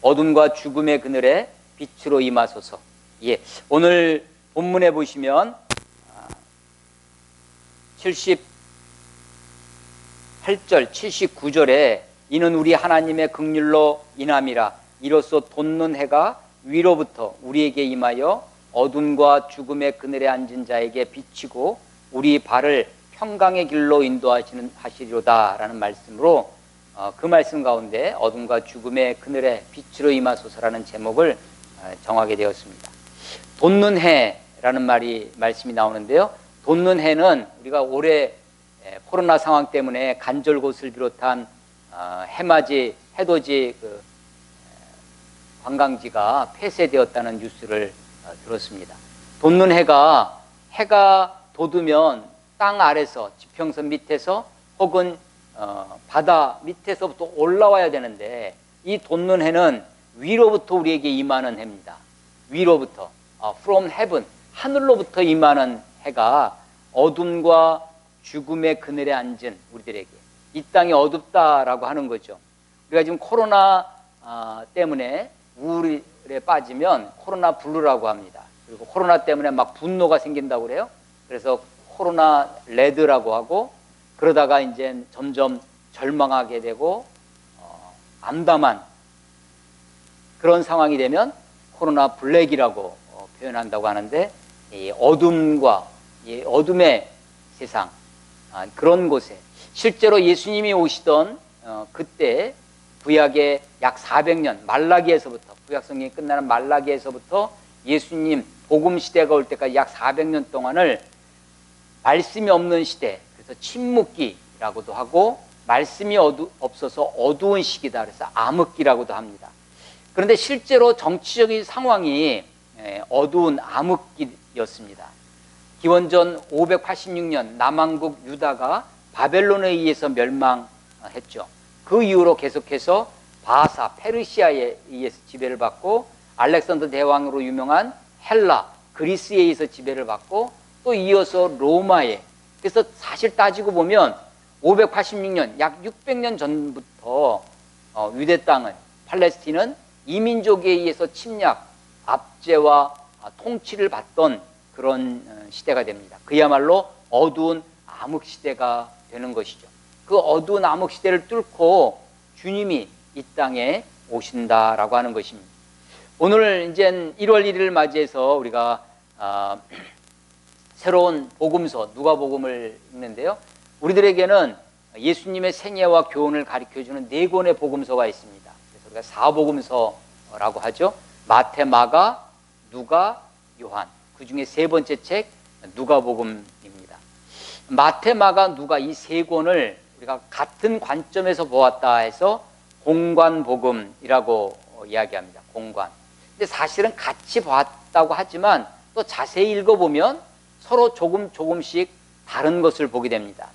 어둠과 죽음의 그늘에 빛으로 임하소서. 예, 오늘 본문에 보시면 78절, 79절에 이는 우리 하나님의 긍휼로 인함이라. 이로써 돋는 해가 위로부터 우리에게 임하여 어둠과 죽음의 그늘에 앉은 자에게 비치고 우리 발을 평강의 길로 인도하시리로다 라는 말씀으로 그 말씀 가운데 어둠과 죽음의 그늘에 빛으로 임하소서라는 제목을 정하게 되었습니다. 돋는 해라는 말씀이 나오는데요. 돋는 해는 우리가 올해 코로나 상황 때문에 간절곶을 비롯한 해맞이, 해돋이 관광지가 폐쇄되었다는 뉴스를 들었습니다. 돋는 해가 돋으면 땅 아래서 지평선 밑에서 혹은 바다 밑에서부터 올라와야 되는데 이 돋는 해는 위로부터 우리에게 임하는 해입니다. 위로부터 from heaven, 하늘로부터 임하는 해가 어둠과 죽음의 그늘에 앉은 우리들에게 이 땅이 어둡다라고 하는 거죠. 우리가 지금 코로나 때문에 우울에 빠지면 코로나 블루라고 합니다. 그리고 코로나 때문에 막 분노가 생긴다고 그래요. 그래서 코로나 레드라고 하고 그러다가 이제 점점 절망하게 되고 암담한 그런 상황이 되면 코로나 블랙이라고 표현한다고 하는데 이 어둠과 이 어둠의 세상 그런 곳에 실제로 예수님이 오시던 그때 구약의 약 400년 말라기에서부터 구약 성경이 끝나는 말라기에서부터 예수님 복음 시대가 올 때까지 약 400년 동안을 말씀이 없는 시대, 그래서 침묵기라고도 하고 말씀이 없어서 어두운 시기다, 그래서 암흑기라고도 합니다. 그런데 실제로 정치적인 상황이 어두운 암흑기였습니다. 기원전 586년 남왕국 유다가 바벨론에 의해서 멸망했죠. 그 이후로 계속해서 바사, 페르시아에 의해서 지배를 받고 알렉산더 대왕으로 유명한 헬라, 그리스에 의해서 지배를 받고 또 이어서 로마에, 그래서 사실 따지고 보면 586년, 약 600년 전부터 유대 땅은, 팔레스틴은 이민족에 의해서 침략, 압제와 통치를 받던 그런 시대가 됩니다. 그야말로 어두운 암흑시대가 되는 것이죠. 그 어두운 암흑시대를 뚫고 주님이 이 땅에 오신다라고 하는 것입니다. 오늘 이제 1월 1일을 맞이해서 우리가 새로운 복음서 누가복음을 읽는데요. 우리들에게는 예수님의 생애와 교훈을 가르쳐주는 4권의 복음서가 있습니다. 그래서 우리가 사복음서라고 하죠. 마태, 마가, 누가, 요한. 그 중에 3번째 책 누가복음입니다. 마태, 마가, 누가 이 3권을 우리가 같은 관점에서 보았다 해서 공관복음이라고 이야기합니다. 공관. 근데 사실은 같이 봤다고 하지만 또 자세히 읽어보면 서로 조금씩 다른 것을 보게 됩니다.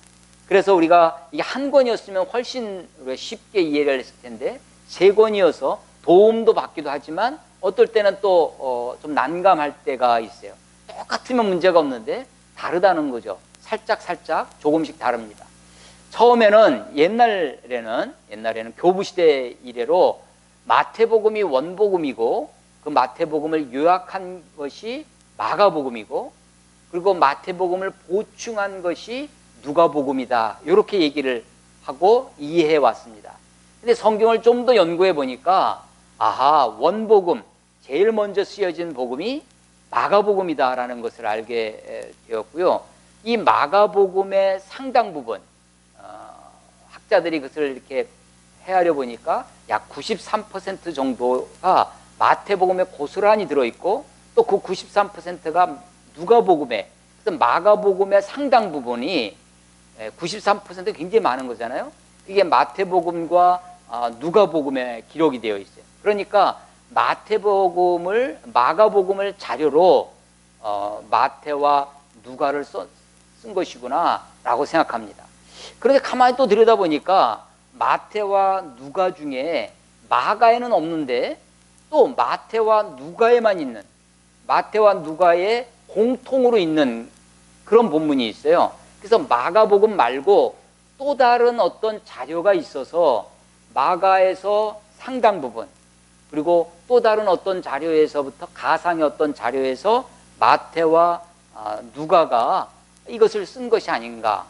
그래서 우리가 이게 한 권이었으면 훨씬 쉽게 이해를 했을 텐데 3권이어서 도움도 받기도 하지만 어떨 때는 또 좀 난감할 때가 있어요. 똑같으면 문제가 없는데 다르다는 거죠. 살짝 조금씩 다릅니다. 처음에는 옛날에는 교부시대 이래로 마태복음이 원복음이고 그 마태복음을 요약한 것이 마가복음이고 그리고 마태복음을 보충한 것이 누가복음이다, 이렇게 얘기를 하고 이해해 왔습니다. 근데 성경을 좀 더 연구해 보니까 원복음, 제일 먼저 쓰여진 복음이 마가복음이다라는 것을 알게 되었고요. 이 마가복음의 상당 부분 학자들이 그것을 이렇게 헤아려 보니까 약 93% 정도가 마태복음에 고스란히 들어있고 또 그 93%가 누가복음에, 그래서 마가복음의 상당 부분이 93% 굉장히 많은 거잖아요. 이게 마태복음과 누가복음에 기록이 되어 있어요. 그러니까 마가복음을 자료로 마태와 누가를 쓴 것이구나 라고 생각합니다. 그런데 가만히 또 들여다보니까 마태와 누가 중에 마가에는 없는데 또 마태와 누가에만 있는, 마태와 누가에 공통으로 있는 그런 본문이 있어요. 그래서 마가복음 말고 또 다른 어떤 자료가 있어서 마가에서 상당 부분, 그리고 또 다른 어떤 자료에서부터 가상의 어떤 자료에서 마태와 누가가 이것을 쓴 것이 아닌가.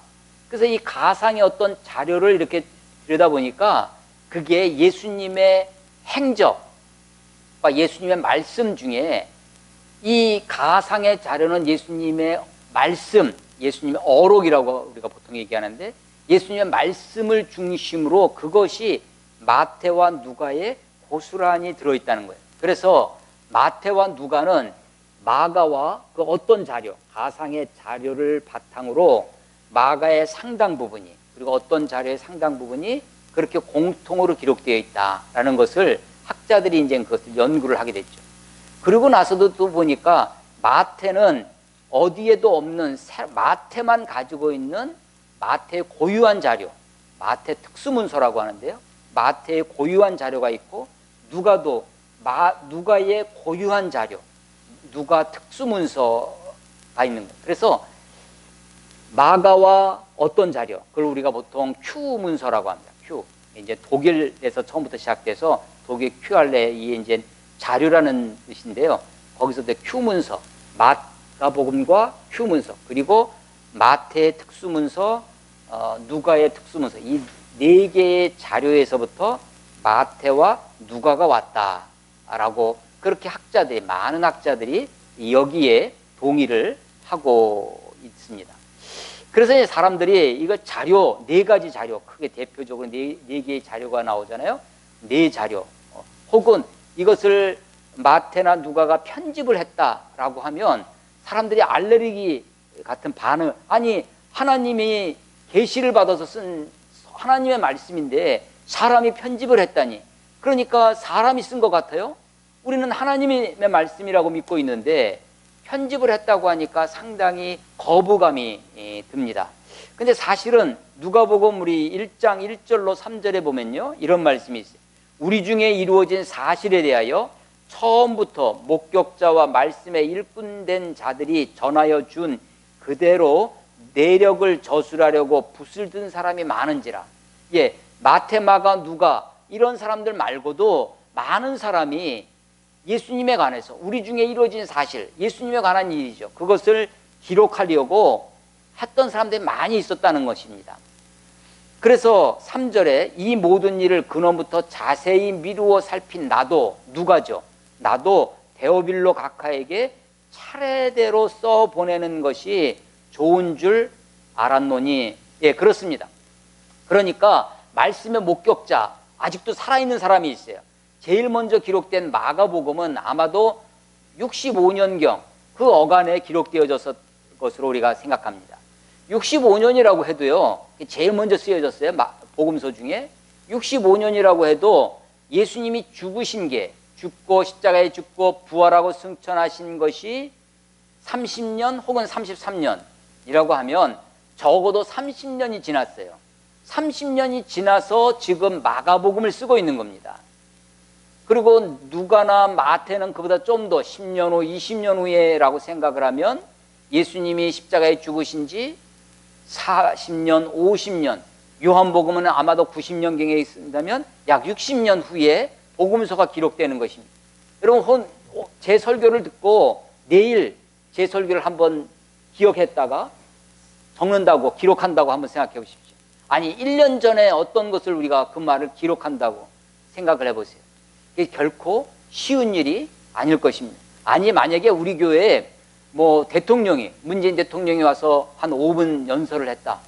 그래서 이 가상의 어떤 자료를 이렇게 들여다보니까 그게 예수님의 행적과 예수님의 말씀 중에 이 가상의 자료는 예수님의 말씀, 예수님의 어록이라고 우리가 보통 얘기하는데 예수님의 말씀을 중심으로 그것이 마태와 누가에 고스란히 들어있다는 거예요. 그래서 마태와 누가는 마가와 그 어떤 자료, 가상의 자료를 바탕으로 마가의 상당 부분이 그리고 어떤 자료의 상당 부분이 그렇게 공통으로 기록되어 있다라는 것을 학자들이 이제 그것을 연구를 하게 됐죠. 그리고 나서도 또 보니까 마태는 어디에도 없는 마태만 가지고 있는 마태의 고유한 자료, 마태 특수문서라고 하는데요. 마태의 고유한 자료가 있고 누가도 누가의 고유한 자료, 누가 특수문서가 있는 거예요. 그래서 마가와 어떤 자료, 그걸 우리가 보통 Q 문서라고 합니다. Q. 이제 독일에서 처음부터 시작돼서 독일 QR이 이제 자료라는 뜻인데요. 거기서 Q 문서, 마가복음과 Q 문서, 그리고 마태의 특수문서, 누가의 특수문서, 이 네 개의 자료에서부터 마태와 누가가 왔다라고 그렇게 학자들이, 많은 학자들이 여기에 동의를 하고 있습니다. 그래서 이제 사람들이 이거 자료, 네 가지 자료, 크게 대표적으로 네 개의 자료가 나오잖아요. 네 자료. 혹은 이것을 마태나 누가가 편집을 했다라고 하면 사람들이 알레르기 같은 반응, 아니, 하나님이 계시를 받아서 쓴 하나님의 말씀인데 사람이 편집을 했다니. 그러니까 사람이 쓴 것 같아요. 우리는 하나님의 말씀이라고 믿고 있는데 편집을 했다고 하니까 상당히 거부감이 듭니다. 근데 사실은 누가복음 우리 1장 1절로 3절에 보면요, 이런 말씀이 있어요. 우리 중에 이루어진 사실에 대하여 처음부터 목격자와 말씀에 일꾼된 자들이 전하여 준 그대로 내력을 저술하려고 붓을 든 사람이 많은지라. 예, 마태, 마가, 누가 이런 사람들 말고도 많은 사람이 예수님에 관해서 우리 중에 이루어진 사실, 예수님에 관한 일이죠. 그것을 기록하려고 했던 사람들이 많이 있었다는 것입니다. 그래서 3절에 이 모든 일을 근원부터 자세히 미루어 살핀 나도, 누가죠. 나도 데오빌로 각하에게 차례대로 써보내는 것이 좋은 줄 알았노니. 예, 그렇습니다. 그러니까 말씀의 목격자, 아직도 살아있는 사람이 있어요. 제일 먼저 기록된 마가복음은 아마도 65년경 그 어간에 기록되어졌을 것으로 우리가 생각합니다. 65년이라고 해도요, 제일 먼저 쓰여졌어요. 복음서 중에 65년이라고 해도 예수님이 죽으신 게, 죽고 십자가에 죽고 부활하고 승천하신 것이 30년 혹은 33년이라고 하면 적어도 30년이 지났어요. 30년이 지나서 지금 마가복음을 쓰고 있는 겁니다. 그리고 누가나 마태는 그보다 좀 더 10년 후, 20년 후에라고 생각을 하면 예수님이 십자가에 죽으신 지 40년, 50년, 요한복음은 아마도 90년경에 쓴다면 약 60년 후에 복음서가 기록되는 것입니다. 여러분, 제 설교를 듣고 내일 제 설교를 한번 기억했다가 적는다고, 기록한다고 한번 생각해 보십시오. 아니, 1년 전에 어떤 것을 우리가 그 말을 기록한다고 생각을 해보세요. 이게 결코 쉬운 일이 아닐 것입니다. 아니, 만약에 우리 교회에 문재인 대통령이 와서 한 5분 연설을 했다.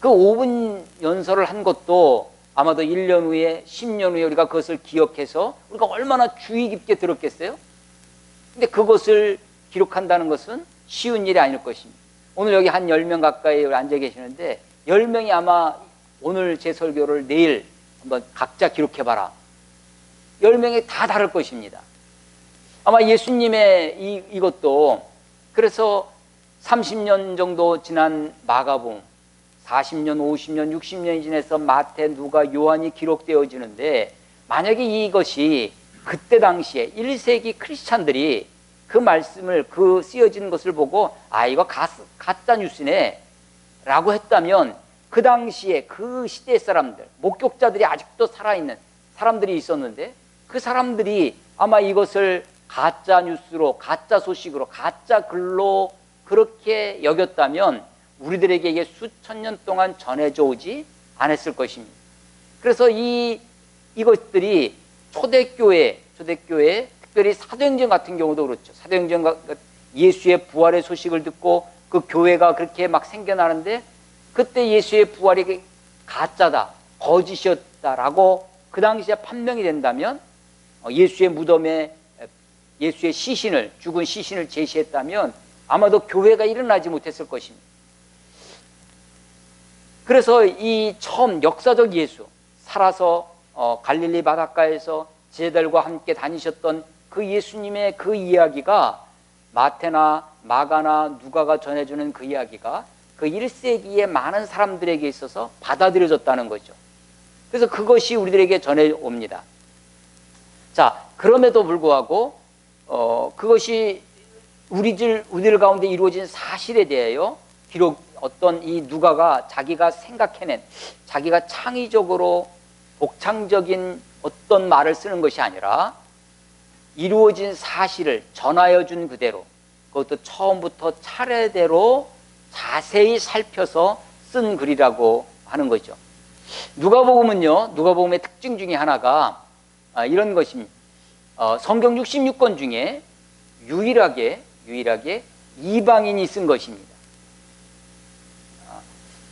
그 5분 연설을 한 것도 아마도 1년 후에, 10년 후에 우리가 그것을 기억해서 우리가 얼마나 주의 깊게 들었겠어요? 근데 그것을 기록한다는 것은 쉬운 일이 아닐 것입니다. 오늘 여기 한 10명 가까이 앉아 계시는데 10명이 아마 오늘 제 설교를 내일 한번 각자 기록해봐라. 10명이 다 다를 것입니다. 아마 예수님의 이것도, 그래서 30년 정도 지난 마가복음, 40년, 50년, 60년이 지나서 마태, 누가, 요한이 기록되어지는데, 만약에 이것이 그때 당시에 1세기 크리스찬들이 그 말씀을, 그 쓰여진 것을 보고 이거 가짜 뉴스네 라고 했다면, 그 당시에 그 시대 사람들, 목격자들이 아직도 살아있는 사람들이 있었는데 그 사람들이 아마 이것을 가짜 뉴스로, 가짜 소식으로, 가짜 글로 그렇게 여겼다면 우리들에게 이게 수천 년 동안 전해져 오지 않았을 것입니다. 그래서 이것들이 초대교회, 특별히 사도행전 같은 경우도 그렇죠. 사도행전 예수의 부활의 소식을 듣고 그 교회가 그렇게 막 생겨나는데 그때 예수의 부활이 가짜다, 거짓이었다라고 그 당시에 판명이 된다면, 예수의 무덤에 예수의 시신을, 죽은 시신을 제시했다면 아마도 교회가 일어나지 못했을 것입니다. 그래서 이 처음 역사적 예수, 살아서 갈릴리 바닷가에서 제자들과 함께 다니셨던 그 예수님의 그 이야기가 마태나 마가나 누가가 전해주는 그 이야기가 그 1세기의 많은 사람들에게 있어서 받아들여졌다는 거죠. 그래서 그것이 우리들에게 전해옵니다. 자, 그럼에도 불구하고 그것이 우리들 가운데 이루어진 사실에 대하여 비록 어떤 이 누가가 자기가 생각해낸, 자기가 창의적으로 독창적인 어떤 말을 쓰는 것이 아니라 이루어진 사실을 전하여 준 그대로, 그것도 처음부터 차례대로 자세히 살펴서 쓴 글이라고 하는 거죠. 누가복음은요, 누가복음의 특징 중에 하나가 이런 것입니다. 성경 66권 중에 유일하게 이방인이 쓴 것입니다.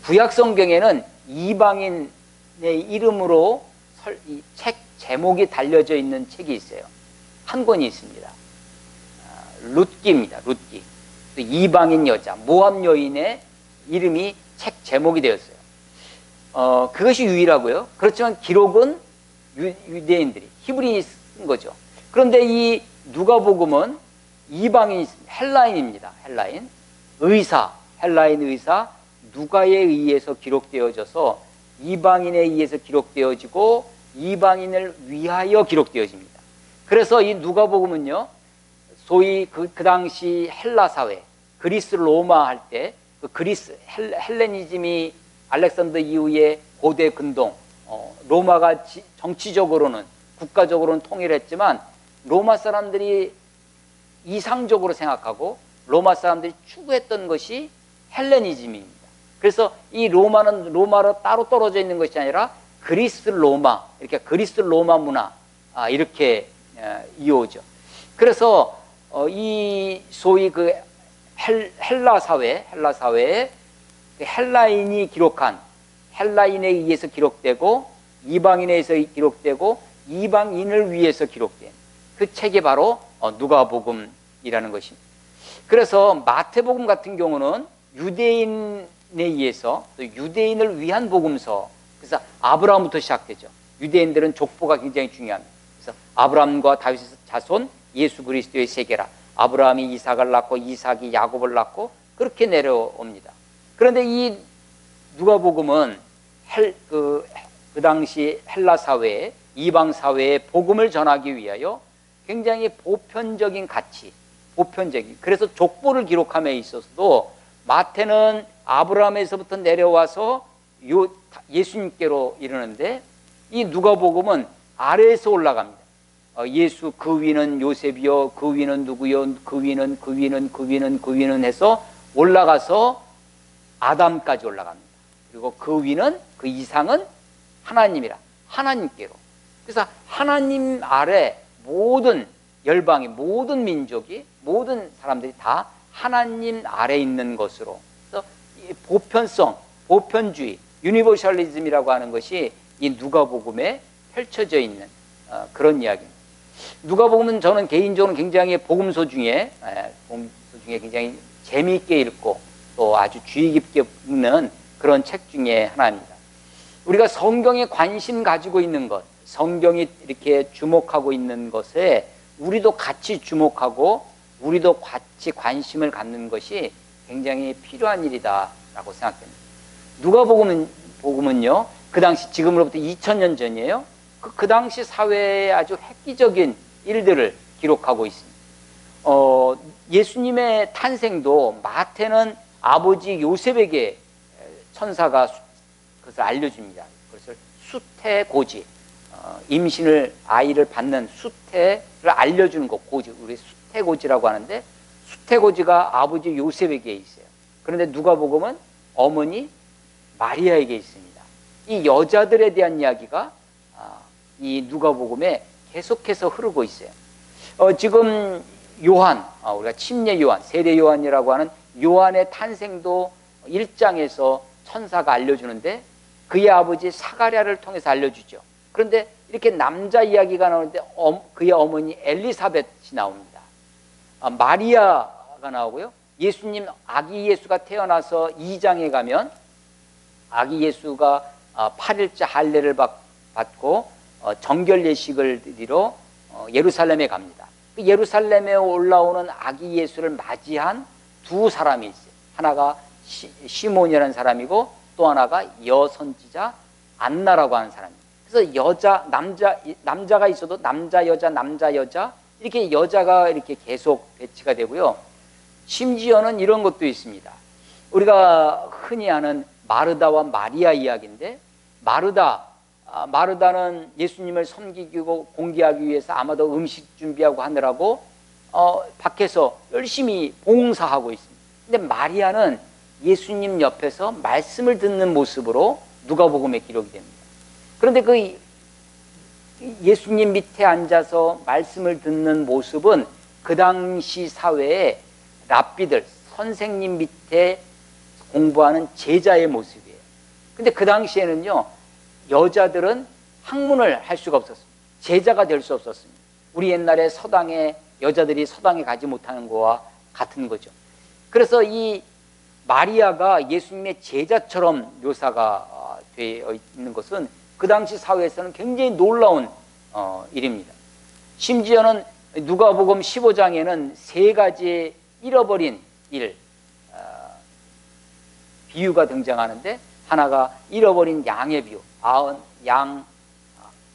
구약 성경에는 이방인의 이름으로 이 책 제목이 달려져 있는 책이 있어요. 한 권이 있습니다. 룻기입니다. 룻기. 이방인 여자, 모압 여인의 이름이 책 제목이 되었어요. 그것이 유일하고요. 그렇지만 기록은 유대인들이, 히브리인이 쓴 거죠. 그런데 이 누가복음은 이방인, 헬라인입니다. 헬라인 의사 누가에 의해서 기록되어져서 이방인에 의해서 기록되어지고 이방인을 위하여 기록되어집니다. 그래서 이 누가복음은요, 소위 그 당시 헬라 사회, 그리스 로마 할 때 그 그리스 헬레니즘이 알렉산더 이후에 고대 근동, 로마가 정치적으로는 국가적으로는 통일했지만 로마 사람들이 이상적으로 생각하고 로마 사람들이 추구했던 것이 헬레니즘입니다. 그래서 이 로마는 로마로 따로 떨어져 있는 것이 아니라 그리스 로마, 이렇게 그리스 로마 문화, 이렇게 이어오죠. 그래서 이 소위 그 헬라 사회에 헬라인이 기록한, 헬라인에 의해서 기록되고 이방인에 의해서 기록되고 이방인을 위해서 기록된 그 책이 바로 누가복음이라는 것입니다. 그래서 마태복음 같은 경우는 유대인에 의해서 또 유대인을 위한 복음서, 그래서 아브라함부터 시작되죠. 유대인들은 족보가 굉장히 중요합니다. 그래서 아브라함과 다윗의 자손 예수 그리스도의 세계라, 아브라함이 이삭을 낳고 이삭이 야곱을 낳고 그렇게 내려옵니다. 그런데 이 누가복음은 그 당시 헬라 사회에, 이방 사회에 복음을 전하기 위하여 굉장히 보편적인 가치, 그래서 족보를 기록함에 있어서도 마태는 아브라함에서부터 내려와서 예수님께로 이르는데 이 누가복음은 아래에서 올라갑니다. 예수 그 위는 요셉이요, 그 위는 누구요, 그 위는 해서 올라가서 아담까지 올라갑니다. 그리고 그 위는, 그 이상은 하나님이라, 하나님께로. 그래서 하나님 아래 모든 열방이, 모든 민족이, 모든 사람들이 다 하나님 아래 있는 것으로. 그래서 보편성, 보편주의, 유니버셜리즘이라고 하는 것이 이 누가복음에 펼쳐져 있는 그런 이야기입니다. 누가복음은 저는 개인적으로 굉장히 복음서 중에 굉장히 재미있게 읽고 또 아주 주의 깊게 읽는 그런 책 중에 하나입니다. 우리가 성경에 관심 가지고 있는 것, 성경이 이렇게 주목하고 있는 것에 우리도 같이 주목하고 우리도 같이 관심을 갖는 것이 굉장히 필요한 일이다라고 생각됩니다. 누가복음은요, 그 당시, 지금으로부터 2000년 전이에요. 그 당시 사회의 아주 획기적인 일들을 기록하고 있습니다. 예수님의 탄생도 마태는 아버지 요셉에게 천사가 그것을 알려줍니다. 그것을 수태고지, 임신을 아이를 받는 수태를 알려주는 것, 고지, 우리 수태고지라고 하는데 수태고지가 아버지 요셉에게 있어요. 그런데 누가복음은 어머니 마리아에게 있습니다. 이 여자들에 대한 이야기가 이 누가복음에 계속해서 흐르고 있어요. 지금 요한, 우리가 침례 요한, 세례 요한이라고 하는 요한의 탄생도 1장에서 천사가 알려주는데 그의 아버지 사가랴를 통해서 알려주죠. 그런데 이렇게 남자 이야기가 나오는데 그의 어머니 엘리사벳이 나옵니다. 마리아가 나오고요. 예수님, 아기 예수가 태어나서 2장에 가면 아기 예수가 8일째 할례를 받고 정결 예식을 드리러 예루살렘에 갑니다. 그 예루살렘에 올라오는 아기 예수를 맞이한 두 사람이 있어요. 하나가 시몬이라는 사람이고 또 하나가 여선지자 안나라고 하는 사람입니다. 그래서 남자가 있어도 남자 여자 이렇게 여자가 이렇게 계속 배치가 되고요. 심지어는 이런 것도 있습니다. 우리가 흔히 아는 마르다와 마리아 이야기인데 마르다는 예수님을 섬기고 공개하기 위해서 아마도 음식 준비하고 하느라고 밖에서 열심히 봉사하고 있습니다. 근데 마리아는 예수님 옆에서 말씀을 듣는 모습으로 누가복음에 기록이 됩니다. 그런데 그 예수님 밑에 앉아서 말씀을 듣는 모습은 그 당시 사회의 랍비들, 선생님 밑에 공부하는 제자의 모습이에요. 근데 그 당시에는요, 여자들은 학문을 할 수가 없었습니다. 제자가 될 수 없었습니다. 우리 옛날에 서당에 여자들이 서당에 가지 못하는 거와 같은 거죠. 그래서 이 마리아가 예수님의 제자처럼 묘사가 되어 있는 것은 그 당시 사회에서는 굉장히 놀라운 일입니다. 심지어는 누가복음 15장에는 세 가지 잃어버린 비유가 등장하는데 하나가 잃어버린 양의 비유. 양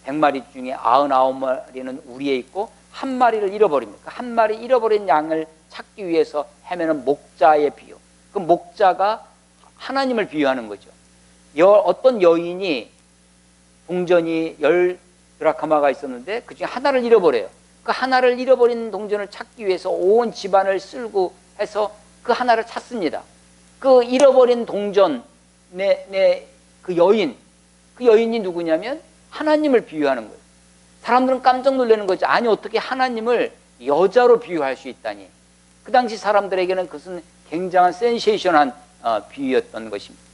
100마리 중에 99마리는 우리에 있고 한 마리를 잃어버립니다. 한 마리 잃어버린 양을 찾기 위해서 헤매는 목자의 비유. 그 목자가 하나님을 비유하는 거죠. 어떤 여인이 동전이 10드라카마가 있었는데 그 중에 하나를 잃어버려요. 그 하나를 잃어버린 동전을 찾기 위해서 온 집안을 쓸고 해서 그 하나를 찾습니다. 그 잃어버린 동전 그 여인이 누구냐면 하나님을 비유하는 거예요. 사람들은 깜짝 놀라는 거죠. 아니 어떻게 하나님을 여자로 비유할 수 있다니. 그 당시 사람들에게는 그것은 굉장한 센세이션한 비유였던 것입니다.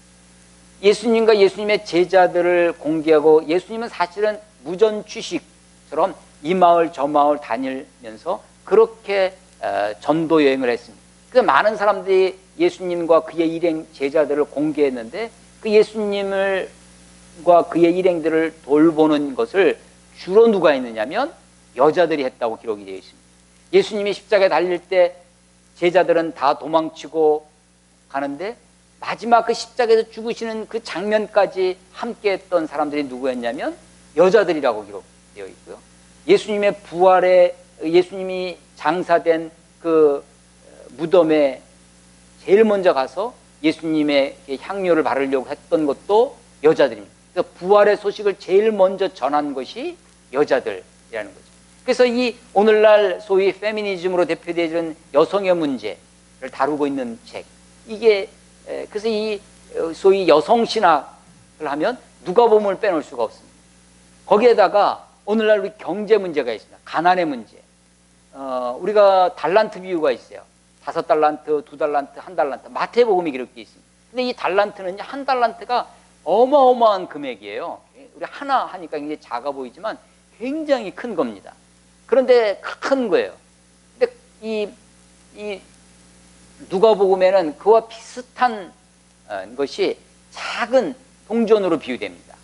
예수님과 예수님의 제자들을 공개하고 예수님은 사실은 무전취식처럼 이 마을 저 마을 다니면서 그렇게 전도 여행을 했습니다. 그래서 많은 사람들이 예수님과 그의 일행 제자들을 공개했는데 그 예수님과 그의 일행들을 돌보는 것을 주로 누가 했느냐면 여자들이 했다고 기록이 되어 있습니다. 예수님이 십자가에 달릴 때 제자들은 다 도망치고 가는데 마지막 그 십자가에서 죽으시는 그 장면까지 함께 했던 사람들이 누구였냐면 여자들이라고 기록되어 있고요. 예수님의 부활에 예수님이 장사된 그 무덤에 제일 먼저 가서 예수님의 향료를 바르려고 했던 것도 여자들입니다. 그래서 부활의 소식을 제일 먼저 전한 것이 여자들이라는 거죠. 그래서 이 오늘날 소위 페미니즘으로 대표되는 여성의 문제를 다루고 있는 책, 이게 그래서 이 소위 여성신학을 하면 누가복음을 빼놓을 수가 없습니다. 거기에다가 오늘날 우리 경제 문제가 있습니다. 가난의 문제. 우리가 달란트 비유가 있어요. 5달란트, 2달란트, 1달란트. 마태복음이 기록되어 있습니다. 근데 이 달란트는 한 달란트가 어마어마한 금액이에요. 우리 하나 하니까 굉장히 작아 보이지만 굉장히 큰 겁니다. 그런데 큰 거예요. 근데 이 누가복음에는 그와 비슷한 것이 작은 동전으로 비유됩니다.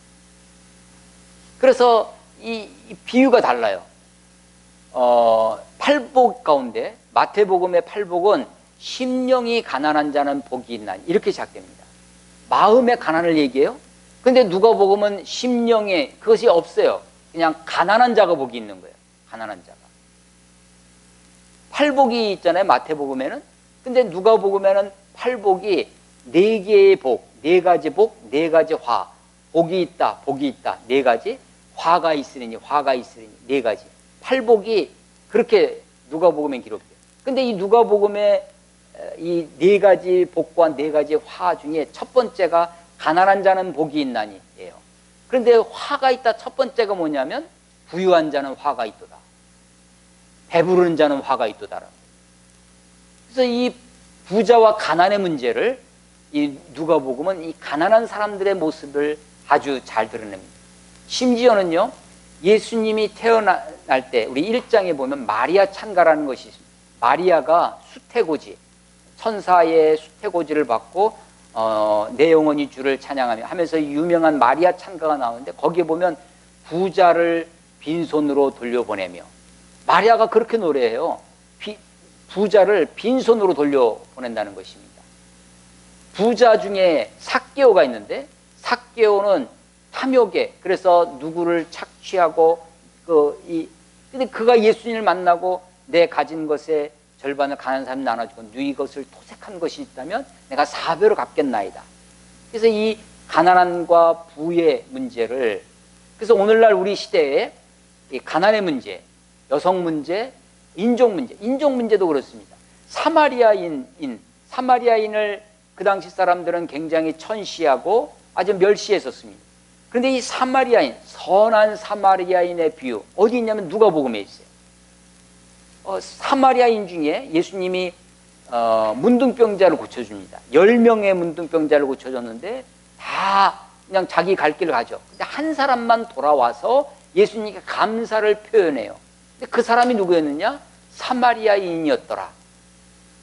그래서 이 비유가 달라요. 팔복 가운데 마태복음의 팔복은 심령이 가난한 자는 복이 있나니 이렇게 시작됩니다. 마음의 가난을 얘기해요. 근데 누가복음은 심령에 그것이 없어요. 그냥 가난한 자가 복이 있는 거예요. 가난한 자가. 팔복이 있잖아요. 마태복음에는. 근데 누가복음에는 팔복이 4개의 복, 4가지 복, 4가지 화. 복이 있다, 복이 있다. 4가지. 화가 있으리니 화가 있으리니 네 가지. 팔복이 그렇게 누가복음에 기록돼요. 근데 이 누가복음에 이 네 가지 복과 네 가지 화 중에 첫 번째가 가난한 자는 복이 있나니예요. 그런데 화가 있다. 첫 번째가 뭐냐면 부유한 자는 화가 있도다. 배부른 자는 화가 있도다. 그래서 이 부자와 가난의 문제를 이 누가복음은 이 가난한 사람들의 모습을 아주 잘 드러냅니다. 심지어는요, 예수님이 태어날 때 우리 1장에 보면 마리아 찬가라는 것이 있습니다. 마리아가 수태고지, 천사의 수태고지를 받고 내 영혼이 주를 찬양하며 하면서 유명한 마리아 찬가가 나오는데 거기에 보면 부자를 빈손으로 돌려보내며, 마리아가 그렇게 노래해요. 부자를 빈손으로 돌려보낸다는 것입니다. 부자 중에 삭개오가 있는데, 삭개오는 탐욕에, 그래서 누구를 착취하고 근데 그가 예수님을 만나고 내 가진 것의 절반을 가난한 사람이 나눠주고 네 것을 토색한 것이 있다면 내가 4배로 갚겠나이다. 그래서 이 가난함과 부의 문제를, 그래서 오늘날 우리 시대에 이 가난의 문제, 여성 문제, 인종 문제도 그렇습니다. 사마리아인을 그 당시 사람들은 굉장히 천시하고 아주 멸시했었습니다. 그런데 이 선한 사마리아인의 비유 어디 있냐면 누가복음에 있어요. 사마리아인 중에 예수님이 문둥병자를 고쳐줍니다. 10명의 문둥병자를 고쳐줬는데 다 그냥 자기 갈 길을 가죠. 근데 한 사람만 돌아와서 예수님께 감사를 표현해요. 근데 그 사람이 누구였느냐? 사마리아인이었더라.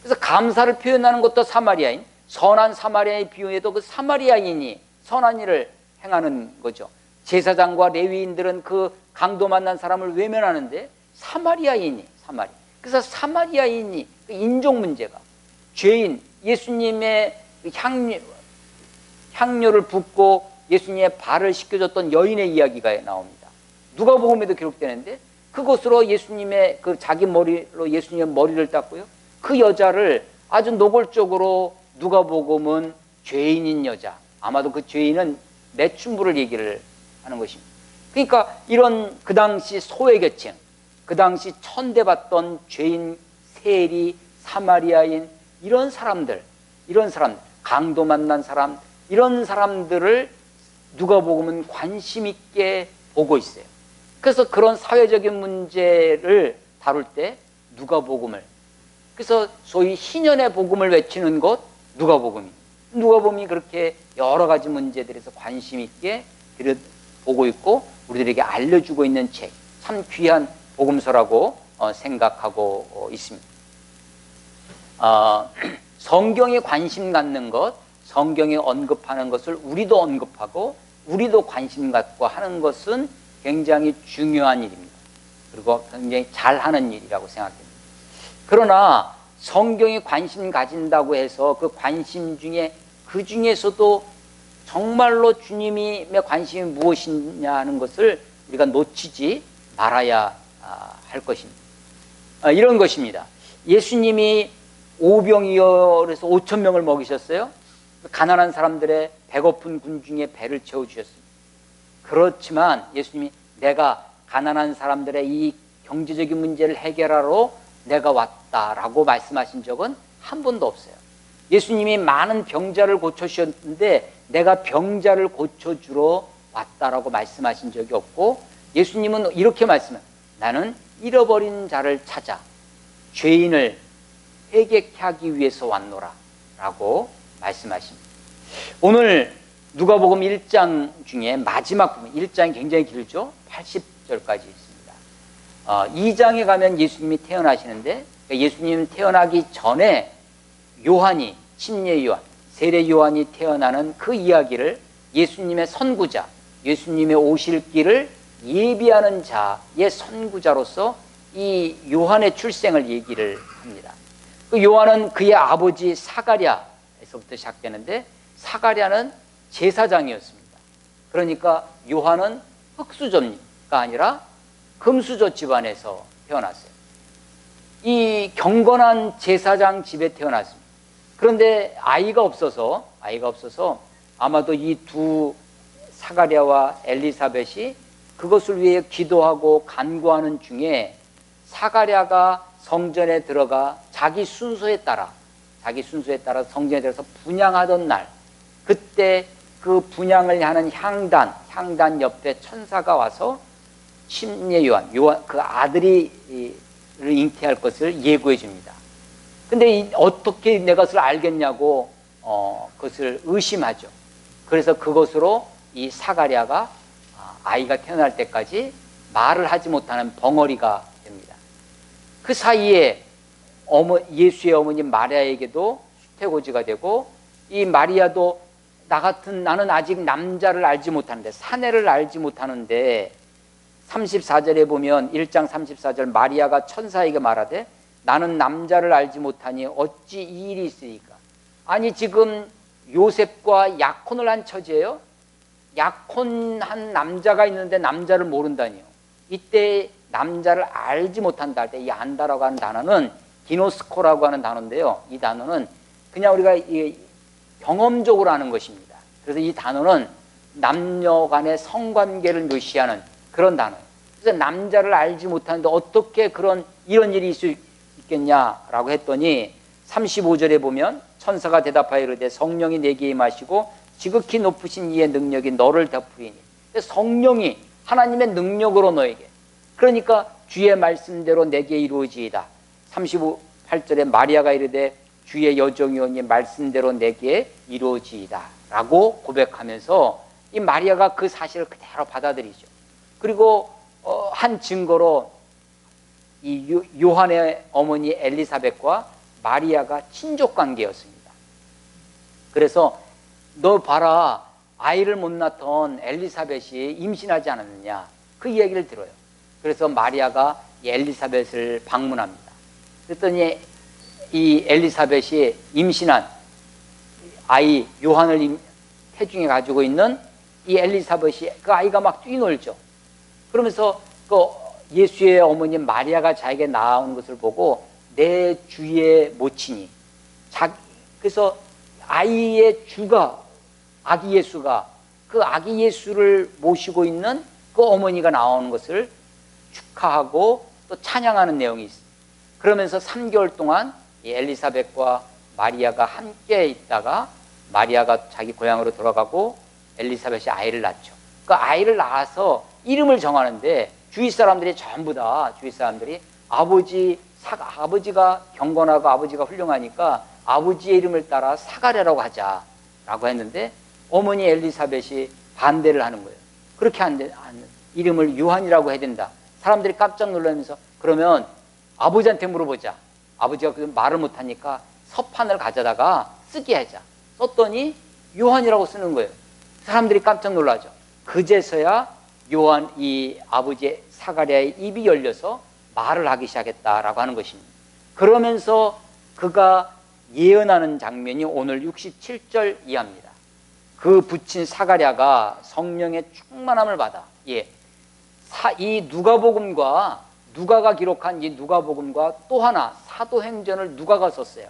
그래서 감사를 표현하는 것도 사마리아인, 선한 사마리아의 비유에도 그 사마리아인이 선한 일을 행하는 거죠. 제사장과 레위인들은 그 강도 만난 사람을 외면하는데 사마리아인이. 그래서 사마리아인이 인종 문제가, 죄인, 예수님의 향료를 붓고 예수님의 발을 씻겨줬던 여인의 이야기가 나옵니다. 누가복음에도 기록되는데 그것으로 예수님의 자기 머리로 예수님의 머리를 닦고요. 그 여자를 아주 노골적으로 누가복음은 죄인인 여자, 아마도 그 죄인은 매춘부를 얘기를 하는 것입니다. 그러니까 이런 그 당시 소외계층, 그 당시 천대받던 죄인, 세리, 사마리아인, 이런 사람들, 강도 만난 사람, 이런 사람들을 누가복음은 관심 있게 보고 있어요. 그래서 그런 사회적인 문제를 다룰 때 누가복음을, 그래서 소위 희년의 복음을 외치는 것 누가복음이. 누가복음이 그렇게 여러 가지 문제들에서 관심 있게 보고 있고 우리들에게 알려주고 있는 책, 참 귀한 복음서라고 생각하고 있습니다. 성경에 관심 갖는 것, 성경에 언급하는 것을 우리도 언급하고 우리도 관심 갖고 하는 것은 굉장히 중요한 일입니다. 그리고 굉장히 잘하는 일이라고 생각합니다. 그러나 성경에 관심 가진다고 해서 그 관심 중에 그 중에서도 정말로 주님의 관심이 무엇이냐 하는 것을 우리가 놓치지 말아야 할 것입니다. 이런 것입니다. 예수님이 오병이어에서 5천 명을 먹이셨어요. 가난한 사람들의 배고픈 군중의 배를 채워주셨습니다. 그렇지만 예수님이 내가 가난한 사람들의 이 경제적인 문제를 해결하러 내가 왔다라고 말씀하신 적은 한 번도 없어요. 예수님이 많은 병자를 고쳐주셨는데 내가 병자를 고쳐주러 왔다라고 말씀하신 적이 없고, 예수님은 이렇게 말씀해요. 나는 잃어버린 자를 찾아 죄인을 회개케 하기 위해서 왔노라 라고 말씀하십니다. 오늘 누가복음 1장 중에 마지막 부분, 1장이 굉장히 길죠. 80절까지 있습니다. 2장에 가면 예수님이 태어나시는데, 예수님 태어나기 전에 요한이, 침례 요한, 세례 요한이 태어나는 그 이야기를 예수님의 선구자, 예수님의 오실 길을 예비하는 자의 선구자로서 이 요한의 출생을 얘기를 합니다. 그 요한은 그의 아버지 사가랴에서부터 시작되는데, 사가랴는 제사장이었습니다. 그러니까 요한은 흙수저가 아니라 금수저 집안에서 태어났어요. 이 경건한 제사장 집에 태어났습니다. 그런데 아이가 없어서 아마도 이 두 사가랴와 엘리사벳이 그것을 위해 기도하고 간구하는 중에 사가랴가 성전에 들어가 자기 순서에 따라 성전에 들어서 분향하던 날, 그때 그 분향을 하는 향단 옆에 천사가 와서 침례 요한 그 아들이 잉태할 것을 예고해 줍니다. 근데 어떻게 내 것을 알겠냐고 그것을 의심하죠. 그래서 그것으로 이 사가랴가 아이가 태어날 때까지 말을 하지 못하는 벙어리가 됩니다. 그 사이에 예수의 어머니 마리아에게도 수태고지가 되고, 이 마리아도 나는 아직 남자를 알지 못하는데, 사내를 알지 못하는데, 34절에 보면 1장 34절 마리아가 천사에게 말하되 나는 남자를 알지 못하니 어찌 이 일이 있으리까. 아니 지금 요셉과 약혼을 한 처지예요. 약혼한 남자가 있는데 남자를 모른다니요. 이때 남자를 알지 못한다 할 때 이 안다라고 하는 단어는 기노스코라고 하는 단어인데요. 이 단어는 그냥 우리가 경험적으로 하는 것입니다. 그래서 이 단어는 남녀 간의 성관계를 묘시하는 그런 단어예요. 그래서 남자를 알지 못하는데 어떻게 이런 일이 있을 수 있겠냐라고 했더니 35절에 보면 천사가 대답하여 이르되 성령이 내게 임하시고 지극히 높으신 이의 능력이 너를 덮으리니. 성령이 하나님의 능력으로 너에게, 그러니까 주의 말씀대로 내게 이루어지이다. 38절에 마리아가 이르되 주의 여종이오니 말씀대로 내게 이루어지이다 라고 고백하면서 이 마리아가 그 사실을 그대로 받아들이죠. 그리고 한 증거로 이 요한의 어머니 엘리사벳과 마리아가 친족 관계였습니다. 그래서 너 봐라, 아이를 못 낳던 엘리사벳이 임신하지 않았느냐, 그 이야기를 들어요. 그래서 마리아가 이 엘리사벳을 방문합니다. 그랬더니 이 엘리사벳이 임신한 아이 요한을 태중에 가지고 있는 이 엘리사벳이 그 아이가 막 뛰놀죠. 그러면서 그 예수의 어머니 마리아가 자기에게 나오는 것을 보고 내 주의 모친이, 그래서 아이의 주가 아기 예수가, 그 아기 예수를 모시고 있는 그 어머니가 나오는 것을 축하하고 또 찬양하는 내용이 있습니다. 그러면서 3개월 동안 이 엘리사벳과 마리아가 함께 있다가 마리아가 자기 고향으로 돌아가고 엘리사벳이 아이를 낳죠. 그 아이를 낳아서 이름을 정하는데 주위 사람들이 전부 다 아버지가 경건하고 아버지가 훌륭하니까 아버지의 이름을 따라 사가랴라고 하자라고 했는데 어머니 엘리사벳이 반대를 하는 거예요. 그렇게 안 돼. 이름을 요한이라고 해야 된다. 사람들이 깜짝 놀라면서 그러면 아버지한테 물어보자. 아버지가 그 말을 못하니까 서판을 가져다가 쓰게 하자. 썼더니 요한이라고 쓰는 거예요. 사람들이 깜짝 놀라죠. 그제서야 요한, 이 아버지 사가랴의 입이 열려서 말을 하기 시작했다라고 하는 것입니다. 그러면서 그가 예언하는 장면이 오늘 67절 이하입니다. 그 붙인 사가랴가 성령의 충만함을 받아, 이 누가가 기록한 이 누가복음과 또 하나 사도행전을 누가가 썼어요.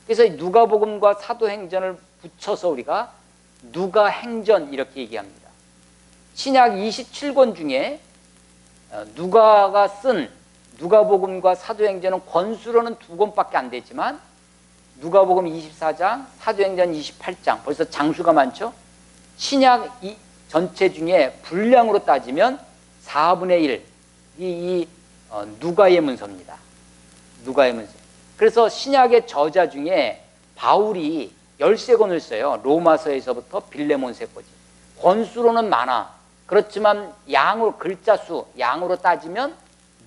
그래서 이 누가복음과 사도행전을 붙여서 우리가 누가행전 이렇게 얘기합니다. 신약 27권 중에 누가가 쓴 누가복음과 사도행전은 권수로는 2권밖에 안 되지만 누가복음 24장, 사도행전 28장, 벌써 장수가 많죠. 신약 전체 중에 분량으로 따지면 4분의 1 누가의 문서입니다. 누가의 문서. 그래서 신약의 저자 중에 바울이 13권을 써요. 로마서에서부터 빌레몬서까지. 권수로는 많아. 그렇지만 글자 수, 양으로 따지면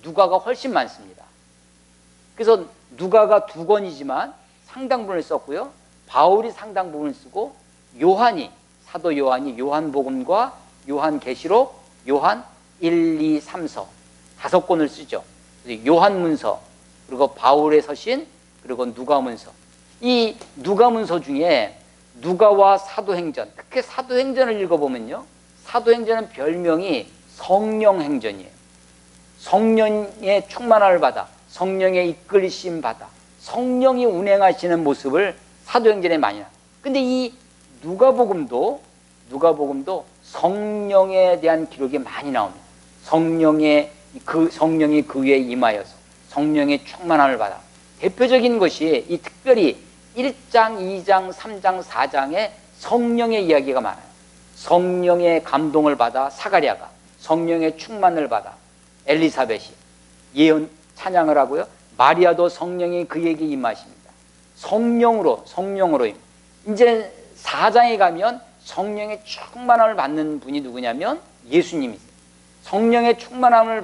누가가 훨씬 많습니다. 그래서 누가가 2권이지만 상당 부분을 썼고요. 바울이 상당 부분을 쓰고 사도 요한이 요한복음과 요한계시록, 요한 1, 2, 3서 5권을 쓰죠. 요한문서, 그리고 바울의 서신, 그리고 누가문서. 이 누가문서 중에 누가와 사도행전, 특히 사도행전을 읽어보면요, 사도행전은 별명이 성령행전이에요. 성령의 충만함을 받아, 성령의 이끌리심 받아, 성령이 운행하시는 모습을 사도행전에 많이 나와요. 근데 이 누가복음도 성령에 대한 기록이 많이 나옵니다. 성령이 그 위에 임하여서 성령의 충만함을 받아. 대표적인 것이 이 특별히 1장, 2장, 3장, 4장에 성령의 이야기가 많아요. 성령의 감동을 받아 사가랴가, 성령의 충만을 받아 엘리사벳이 예언 찬양을 하고요. 마리아도 성령이 그에게 임하십니다. 성령으로 이제 4장에 가면 성령의 충만함을 받는 분이 누구냐면 예수님이세요. 성령의 충만함을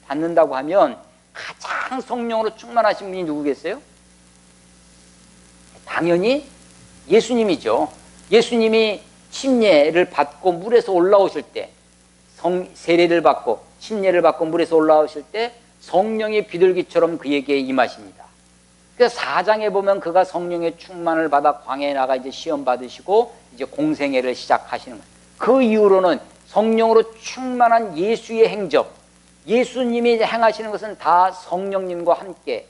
받는다고 하면 가장 성령으로 충만하신 분이 누구겠어요? 당연히 예수님이죠. 예수님이 침례를 받고 물에서 올라오실 때, 세례를 받고 침례를 받고 물에서 올라오실 때 성령의 비둘기처럼 그에게 임하십니다. 그래서 4장에 보면 그가 성령의 충만을 받아 광야에 나가 이제 시험 받으시고 이제 공생애를 시작하시는 거예요. 그 이후로는 성령으로 충만한 예수의 행적, 예수님이 행하시는 것은 다 성령님과 함께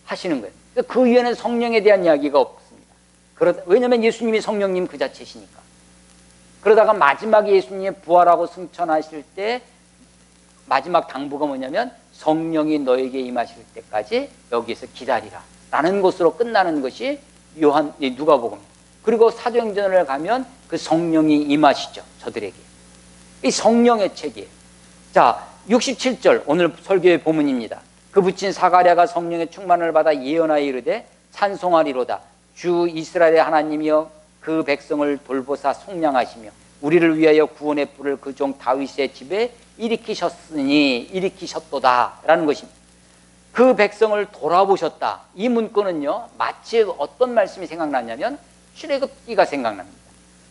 하시는 거예요. 그 위에는 성령에 대한 이야기가 없습니다. 왜냐하면 예수님이 성령님 그 자체시니까. 그러다가 마지막에 예수님이 부활하고 승천하실 때 마지막 당부가 뭐냐면 성령이 너에게 임하실 때까지 여기에서 기다리라 라는 것으로 끝나는 것이 누가복음입니다. 그리고 사도행전을 가면 그 성령이 임하시죠. 저들에게. 이 성령의 책이에요. 자, 67절 오늘 설교의 본문입니다. 그 붙인 사가랴가 성령의 충만을 받아 예언하여 이르되 찬송하리로다. 주 이스라엘의 하나님이여 그 백성을 돌보사 속량하시며 우리를 위하여 구원의 뿔을 그 종 다윗의 집에 일으키셨도다 라는 것입니다. 그 백성을 돌아보셨다. 이 문구는요, 마치 어떤 말씀이 생각나냐면 출애굽기가 생각납니다.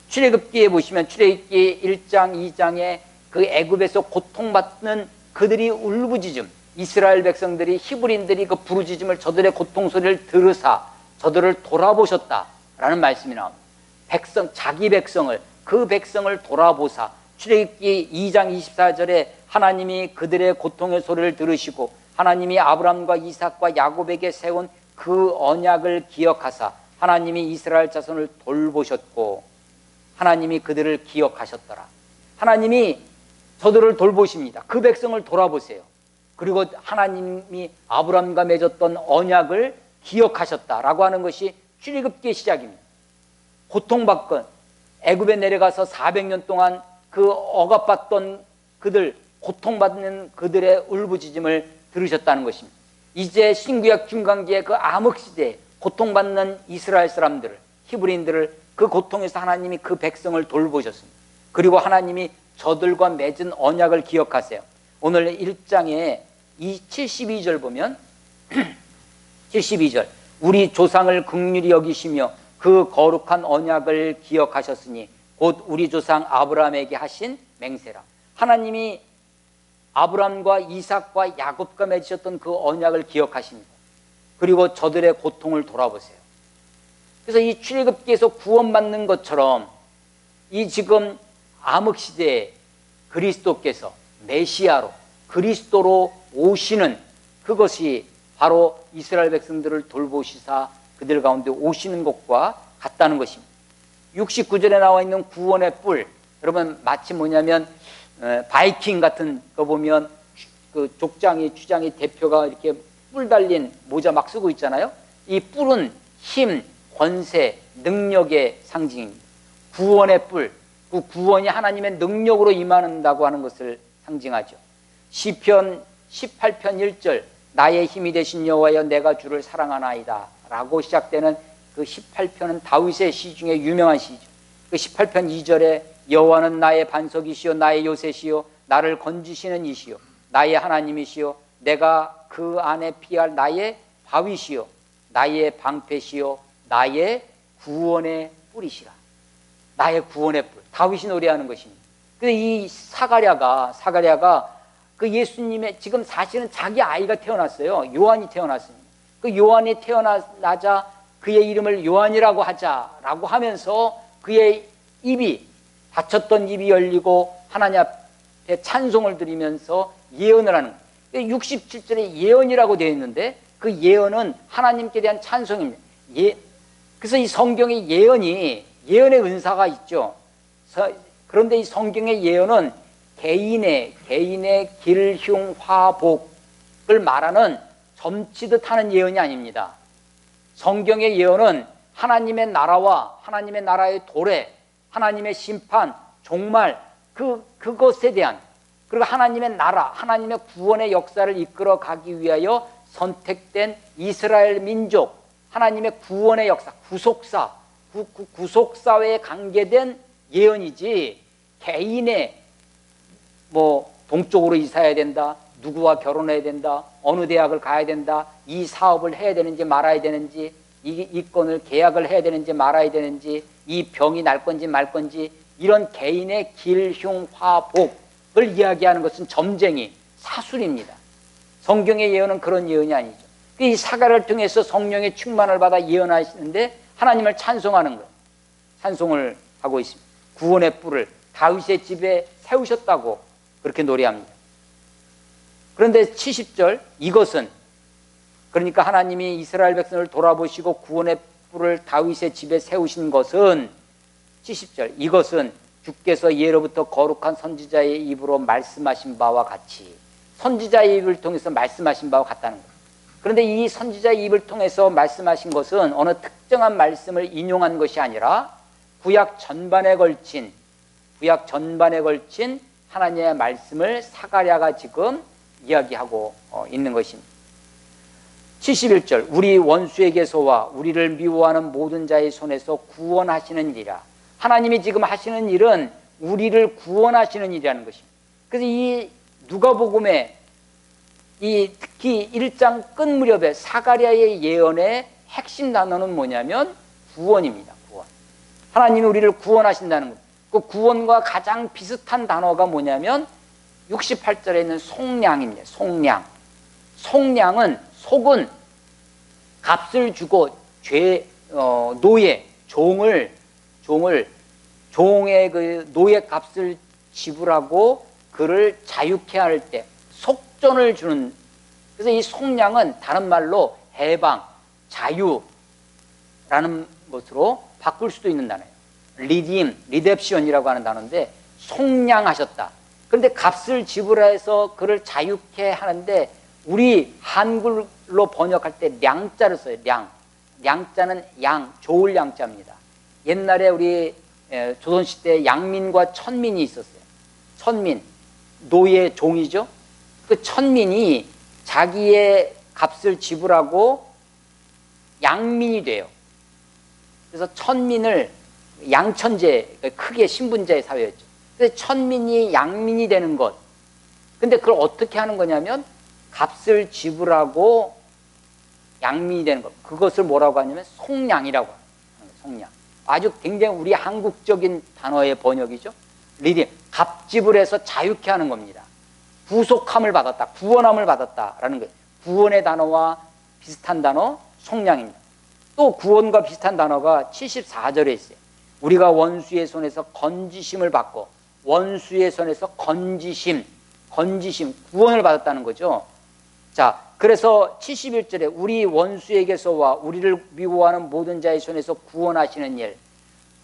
출애굽기에 보시면 출애굽기 1장 2장에 그 애굽에서 고통받는 그들이 울부짖음, 이스라엘 백성들이 히브리인들이 그 부르짖음을 저들의 고통 소리를 들으사 저들을 돌아보셨다라는 말씀이 나옵니다. 자기 백성을, 그 백성을 돌아보사. 출애굽기 2장 24절에 하나님이 그들의 고통의 소리를 들으시고 하나님이 아브라함과 이삭과 야곱에게 세운 그 언약을 기억하사 하나님이 이스라엘 자손을 돌보셨고 하나님이 그들을 기억하셨더라. 하나님이 저들을 돌보십니다. 그 백성을 돌아보세요. 그리고 하나님이 아브라함과 맺었던 언약을 기억하셨다라고 하는 것이 출애굽기의 시작입니다. 고통받건 애굽에 내려가서 400년 동안 그 억압받던 그들, 고통받는 그들의 울부짖음을 들으셨다는 것입니다. 이제 신구약 중간기의 그 암흑시대에 고통받는 이스라엘 사람들을, 히브리인들을 그 고통에서 하나님이 그 백성을 돌보셨습니다. 그리고 하나님이 저들과 맺은 언약을 기억하세요. 오늘 1장에 72절 보면 72절 우리 조상을 긍휼히 여기시며 그 거룩한 언약을 기억하셨으니 곧 우리 조상 아브라함에게 하신 맹세라. 하나님이 아브라함과 이삭과 야곱과 맺으셨던 그 언약을 기억하십니다. 그리고 저들의 고통을 돌아보세요. 그래서 이 출애굽기에서 구원받는 것처럼 이 지금 암흑시대에 그리스도께서 메시아로 그리스도로 오시는 그것이 바로 이스라엘 백성들을 돌보시사 그들 가운데 오시는 것과 같다는 것입니다. 69절에 나와 있는 구원의 뿔, 여러분 마치 뭐냐면 바이킹 같은 거 보면 그 추장이 대표가 이렇게 뿔 달린 모자 막 쓰고 있잖아요. 이 뿔은 힘, 권세, 능력의 상징입니다. 구원의 뿔, 그 구원이 하나님의 능력으로 임한다고 하는 것을 상징하죠. 시편 18편 1절 나의 힘이 되신 여호와여 내가 주를 사랑하나이다 라고 시작되는 그 18편은 다윗의 시 중에 유명한 시죠. 그 18편 2절에 여호와는 나의 반석이시요 나의 요새시요 나를 건지시는 이시요 나의 하나님이시요 내가 그 안에 피할 나의 바위시요 나의 방패시요 나의 구원의 뿔이시라. 나의 구원의 뿔. 다윗이 노래하는 것입니다. 근데 이 사가랴가 그 예수님의 지금 사실은 자기 아이가 태어났어요. 요한이 태어났습니다. 그 요한이 태어나자 그의 이름을 요한이라고 하자라고 하면서 그의 입이 닫혔던 입이 열리고 하나님 앞에 찬송을 드리면서 예언을 하는 거예요. 67절에 예언이라고 되어 있는데 그 예언은 하나님께 대한 찬송입니다. 그래서 이 성경의 예언의 은사가 있죠. 그런데 이 성경의 예언은 개인의 길흉화복을 말하는 점치듯 하는 예언이 아닙니다. 성경의 예언은 하나님의 나라와 하나님의 나라의 도래, 하나님의 심판, 종말, 그것에 대한, 그리고 하나님의 나라, 하나님의 구원의 역사를 이끌어 가기 위하여 선택된 이스라엘 민족, 하나님의 구원의 역사, 구속사, 구속사회에 관계된 예언이지, 개인의 동쪽으로 이사해야 된다, 누구와 결혼해야 된다, 어느 대학을 가야 된다, 이 사업을 해야 되는지 말아야 되는지, 이 건을 계약을 해야 되는지 말아야 되는지, 이 병이 날 건지 말 건지, 이런 개인의 길흉화복을 이야기하는 것은 점쟁이, 사술입니다. 성경의 예언은 그런 예언이 아니죠. 이 사가를 통해서 성령의 충만을 받아 예언하시는데 하나님을 찬송하는 거예요. 찬송을 하고 있습니다. 구원의 뿔을 다윗의 집에 세우셨다고 그렇게 노래합니다. 그런데 70절, 이것은, 그러니까 하나님이 이스라엘 백성을 돌아보시고 구원의 뿔을 다윗의 집에 세우신 것은, 70절, 이것은 주께서 예로부터 거룩한 선지자의 입으로 말씀하신 바와 같이, 선지자의 입을 통해서 말씀하신 바와 같다는 거예요. 그런데 이 선지자의 입을 통해서 말씀하신 것은 어느 특정한 말씀을 인용한 것이 아니라 구약 전반에 걸친 하나님의 말씀을 사가랴가 지금 이야기하고 있는 것입니다. 71절, 우리 원수에게서와 우리를 미워하는 모든 자의 손에서 구원하시는 일이라. 하나님이 지금 하시는 일은 우리를 구원하시는 일이라는 것입니다. 그래서 이 누가복음에 특히 1장 끝 무렵에 사가랴의 예언의 핵심 단어는 뭐냐면 구원입니다. 구원. 하나님이 우리를 구원하신다는 것. 그 구원과 가장 비슷한 단어가 뭐냐면 68절에 있는 속량입니다. 속량. 속은 값을 주고 종의 그 노예 값을 지불하고 그를 자유케 할 때 속전을 주는. 그래서 이 속량은 다른 말로 해방, 자유라는 것으로 바꿀 수도 있는 단어예요. 리뎀션이라고 하는 단어인데, 속량하셨다. 그런데 값을 지불해서 그를 자유케 하는데, 우리 한글로 번역할 때 량자를 써요. 량자는 좋을 양자입니다. 옛날에 우리 조선시대에 양민과 천민이 있었어요. 천민, 노예 종이죠. 그 천민이 자기의 값을 지불하고 양민이 돼요. 그래서 천민을 양천제, 크게 신분제의 사회였죠. 그래서 천민이 양민이 되는 것. 근데 그걸 어떻게 하는 거냐면 값을 지불하고 양민이 되는 것. 그것을 뭐라고 하냐면 속량이라고 하는 거예요. 속량. 아주 굉장히 우리 한국적인 단어의 번역이죠. 값 지불해서 자유케 하는 겁니다. 구속함을 받았다, 구원함을 받았다라는 거예요. 구원의 단어와 비슷한 단어 속량입니다. 또 구원과 비슷한 단어가 74절에 있어요. 우리가 원수의 손에서 건지심을 받고, 원수의 손에서 건지심, 구원을 받았다는 거죠. 자, 그래서 71절에 우리 원수에게서와 우리를 미워하는 모든 자의 손에서 구원하시는 일.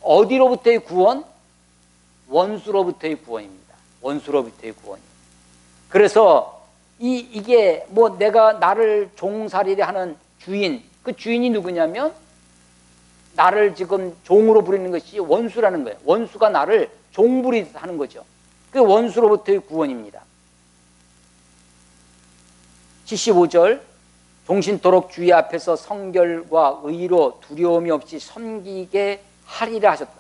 어디로부터의 구원? 원수로부터의 구원입니다. 원수로부터의 구원. 그래서 이게 내가 나를 종살이를 하는 주인, 그 주인이 누구냐면 나를 지금 종으로 부리는 것이 원수라는 거예요. 원수가 나를 종부리듯 하는 거죠. 그 원수로부터의 구원입니다. 75절, 종신토록 주의 앞에서 성결과 의로 두려움이 없이 섬기게 하리라 하셨다.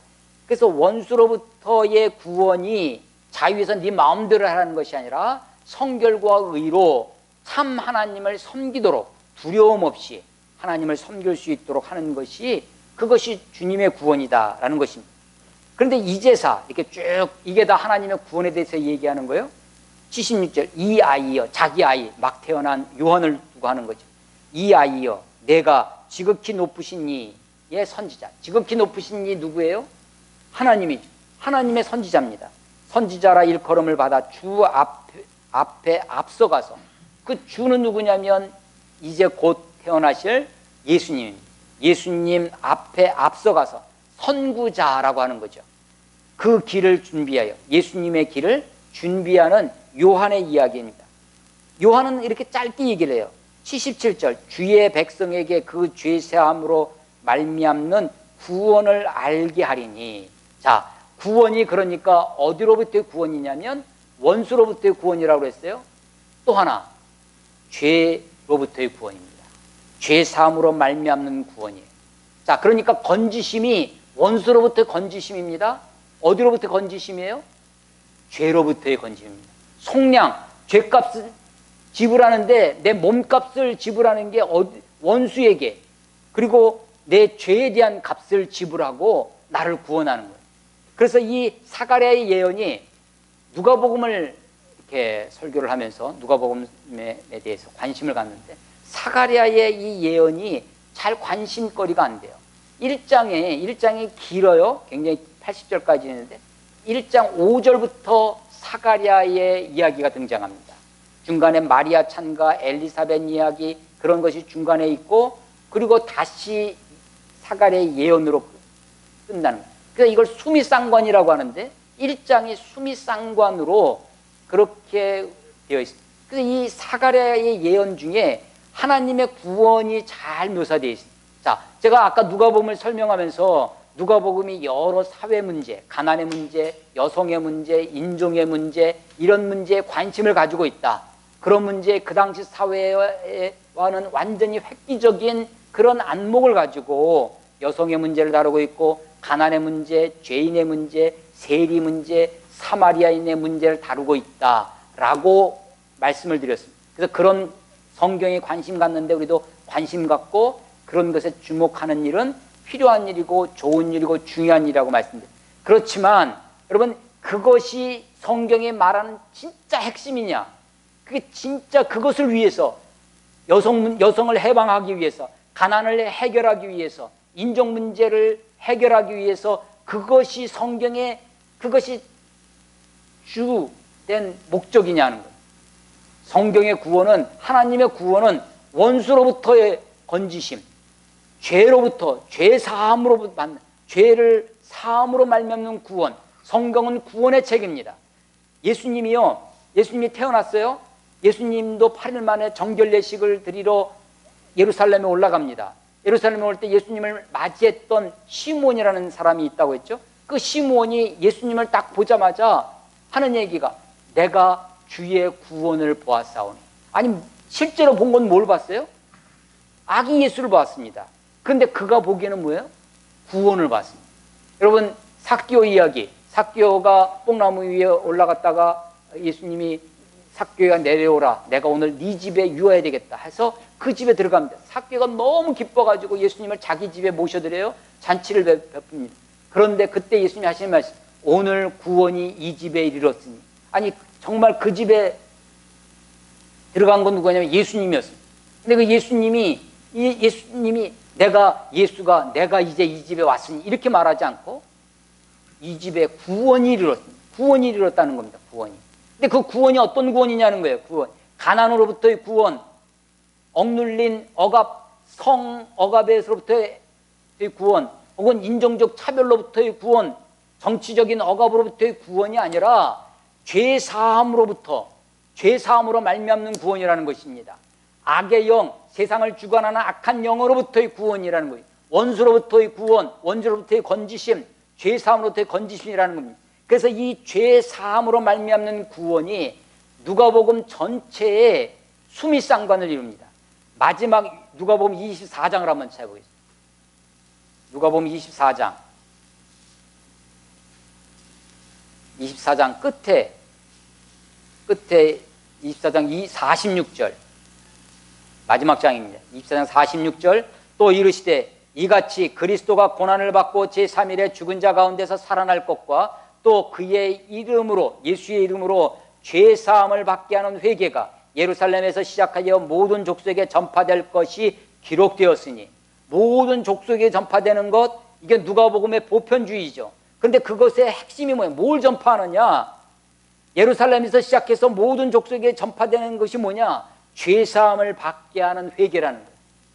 그래서 원수로부터의 구원이 자유에서 네 마음대로 하라는 것이 아니라 성결과 의로 참 하나님을 섬기도록 두려움 없이 하나님을 섬길 수 있도록 하는 것이, 그것이 주님의 구원이다라는 것입니다. 그런데 이제사 이렇게 쭉 이게 다 하나님의 구원에 대해서 얘기하는 거예요. 76절, 이 아이여, 자기 아이, 막 태어난 요한을 두고 하는 거죠. 이 아이여, 내가 지극히 높으신 이의 선지자. 지극히 높으신 이 누구예요? 하나님이죠. 하나님의 선지자입니다. 선지자라 일컬음을 받아 주 앞에 앞서가서, 그 주는 누구냐면 이제 곧 태어나실 예수님입니다. 예수님 앞에 앞서가서 선구자라고 하는 거죠. 그 길을 준비하여, 예수님의 길을 준비하는 요한의 이야기입니다. 요한은 이렇게 짧게 얘기를 해요. 77절, 주의 백성에게 그 죄사함으로 말미암는 구원을 알게 하리니. 자, 구원이 그러니까 어디로부터의 구원이냐면 원수로부터의 구원이라고 했어요. 또 하나, 죄로부터의 구원입니다. 죄사함으로 말미암는 구원이에요. 자, 그러니까 건지심이 원수로부터의 건지심입니다. 어디로부터의 건지심이에요? 죄로부터의 건지심입니다. 속량, 죄값을 지불하는데 내 몸값을 지불하는 게 원수에게, 그리고 내 죄에 대한 값을 지불하고 나를 구원하는 거예요. 그래서 이 사가랴의 예언이 누가복음을 이렇게 설교를 하면서 누가복음에 대해서 관심을 갖는데, 사가랴의 이 예언이 잘 관심거리가 안 돼요. 1장이 길어요. 굉장히 80절까지 있는데 1장 5절부터 사가랴의 이야기가 등장합니다. 중간에 마리아 찬가, 엘리사벳 이야기, 그런 것이 중간에 있고, 그리고 다시 사가랴의 예언으로 끝나는 거예요. 그래서 이걸 수미상관이라고 하는데 1장이 수미상관으로 그렇게 되어 있습니다. 그래서 이 사가랴의 예언 중에 하나님의 구원이 잘 묘사되어 있습니다. 자, 제가 아까 누가복음을 설명하면서 누가복음이 여러 사회 문제, 가난의 문제, 여성의 문제, 인종의 문제, 이런 문제에 관심을 가지고 있다. 그런 문제, 그 당시 사회와는 완전히 획기적인 그런 안목을 가지고 여성의 문제를 다루고 있고, 가난의 문제, 죄인의 문제, 세리 문제, 사마리아인의 문제를 다루고 있다라고 말씀을 드렸습니다. 그래서 그런 성경에 관심 갖는데 우리도 관심 갖고 그런 것에 주목하는 일은 필요한 일이고 좋은 일이고 중요한 일이라고 말씀드립니다. 그렇지만 여러분, 그것이 성경에 말하는 진짜 핵심이냐? 그게 진짜 그것을 위해서, 여성을 해방하기 위해서, 가난을 해결하기 위해서, 인종 문제를 해결하기 위해서, 그것이 성경에 그것이 주된 목적이냐는 거예요. 성경의 구원은, 하나님의 구원은 원수로부터의 건지심, 죄로부터, 죄 사함으로 받는, 죄를 사함으로 말미암는 구원. 성경은 구원의 책입니다. 예수님이 태어났어요. 예수님도 8일 만에 정결례식을 드리러 예루살렘에 올라갑니다. 예루살렘에 올 때 예수님을 맞이했던 시므온이라는 사람이 있다고 했죠. 그 시므온이 예수님을 딱 보자마자 하는 얘기가, 내가 주의 구원을 보았사오니. 아니, 실제로 본 건 뭘 봤어요? 아기 예수를 봤습니다. 그런데 그가 보기에는 뭐예요? 구원을 봤습니다. 여러분, 삭개오 이야기, 삭개오가 뽕나무 위에 올라갔다가 예수님이 삭개오가 내려오라, 내가 오늘 네 집에 유어야 되겠다 해서 그 집에 들어갑니다. 삭개오가 너무 기뻐가지고 예수님을 자기 집에 모셔드려요. 잔치를 베풉니다. 그런데 그때 예수님이 하시는 말씀, 오늘 구원이 이 집에 이르렀으니. 아니, 정말 그 집에 들어간 건 누구냐면 예수님이었습니다. 근데 그 예수님이 내가 이제 이 집에 왔으니 이렇게 말하지 않고 이 집에 구원이 이르렀습니다. 구원이 이르렀다는 겁니다. 구원이. 근데 그 구원이 어떤 구원이냐는 거예요. 구원. 가난으로부터의 구원, 억눌린 억압에서부터의 구원, 혹은 인종적 차별로부터의 구원, 정치적인 억압으로부터의 구원이 아니라 죄사함으로 말미암는 구원이라는 것입니다. 악의 영, 세상을 주관하는 악한 영으로부터의 구원이라는 거예요. 원수로부터의 구원, 원수로부터의 건지심, 죄사함으로부터의 건지심이라는 겁니다. 그래서 이 죄사함으로 말미암는 구원이 누가복음 전체의 수미상관을 이룹니다. 마지막 누가복음 24장을 한번 찾아보겠습니다. 누가복음 24장 끝에 24장 46절 마지막 장입니다. 24장 46절, 또 이르시되 이같이 그리스도가 고난을 받고 제3일에 죽은 자 가운데서 살아날 것과 또 그의 이름으로, 예수의 이름으로 죄사함을 받게 하는 회개가 예루살렘에서 시작하여 모든 족속에 전파될 것이 기록되었으니. 모든 족속에 전파되는 것, 이게 누가복음의 보편주의죠. 그런데 그것의 핵심이 뭐예요? 뭘 전파하느냐? 예루살렘에서 시작해서 모든 족속에 전파되는 것이 뭐냐? 죄사함을 받게 하는 회개라는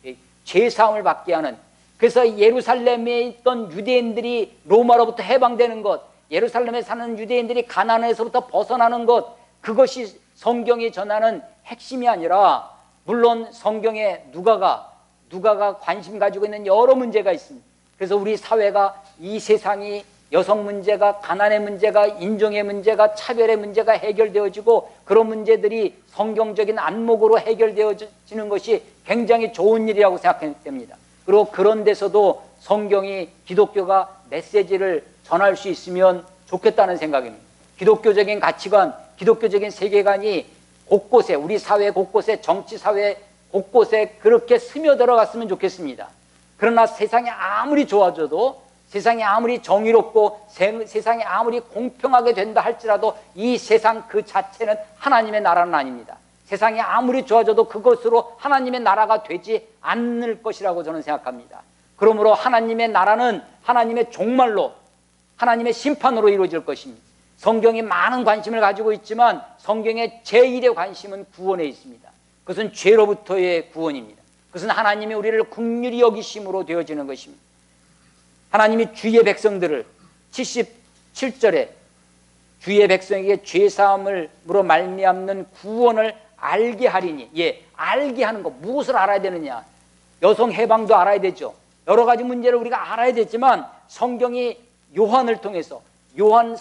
거예요. 죄사함을 받게 하는. 그래서 예루살렘에 있던 유대인들이 로마로부터 해방되는 것, 예루살렘에 사는 유대인들이 가나안에서부터 벗어나는 것, 그것이 성경이 전하는 핵심이 아니라, 물론 성경에 누가가 관심 가지고 있는 여러 문제가 있습니다. 그래서 우리 사회가, 이 세상이 여성 문제가, 가난의 문제가, 인종의 문제가, 차별의 문제가 해결되어지고, 그런 문제들이 성경적인 안목으로 해결되어지는 것이 굉장히 좋은 일이라고 생각됩니다. 그리고 그런 데서도 성경이, 기독교가 메시지를 전할 수 있으면 좋겠다는 생각입니다. 기독교적인 가치관, 기독교적인 세계관이 곳곳에, 우리 사회 곳곳에, 정치 사회 곳곳에 그렇게 스며들어갔으면 좋겠습니다. 그러나 세상이 아무리 좋아져도, 세상이 아무리 정의롭고 세상이 아무리 공평하게 된다 할지라도 이 세상 그 자체는 하나님의 나라는 아닙니다. 세상이 아무리 좋아져도 그것으로 하나님의 나라가 되지 않을 것이라고 저는 생각합니다. 그러므로 하나님의 나라는 하나님의 종말로, 하나님의 심판으로 이루어질 것입니다. 성경이 많은 관심을 가지고 있지만 성경의 제1의 관심은 구원에 있습니다. 그것은 죄로부터의 구원입니다. 그것은 하나님이 우리를 긍휼히 여기심으로 되어지는 것입니다. 하나님이 주의 백성들을 77절에 주의 백성에게 죄사함으로 말미암는 구원을 알게 하리니, 알게 하는 것, 무엇을 알아야 되느냐? 여성 해방도 알아야 되죠. 여러 가지 문제를 우리가 알아야 되지만 성경이 요한을 통해서, 요한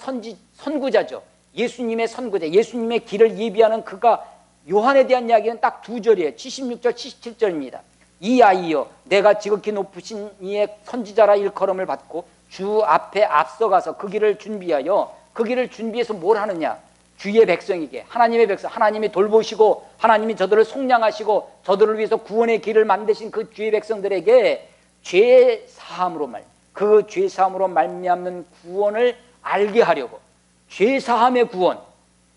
선구자죠. 예수님의 선구자, 예수님의 길을 예비하는 그가, 요한에 대한 이야기는 딱 2절이에요. 76절, 77절입니다. 이 아이여, 내가 지극히 높으신 이의 선지자라 일컬음을 받고 주 앞에 앞서가서 그 길을 준비하여, 그 길을 준비해서 뭘 하느냐? 주의 백성에게, 하나님의 백성, 하나님이 돌보시고 하나님이 저들을 속량하시고 저들을 위해서 구원의 길을 만드신 그 주의 백성들에게 죄사함으로 그 죄사함으로 말미암는 구원을 알게 하려고, 죄사함의 구원,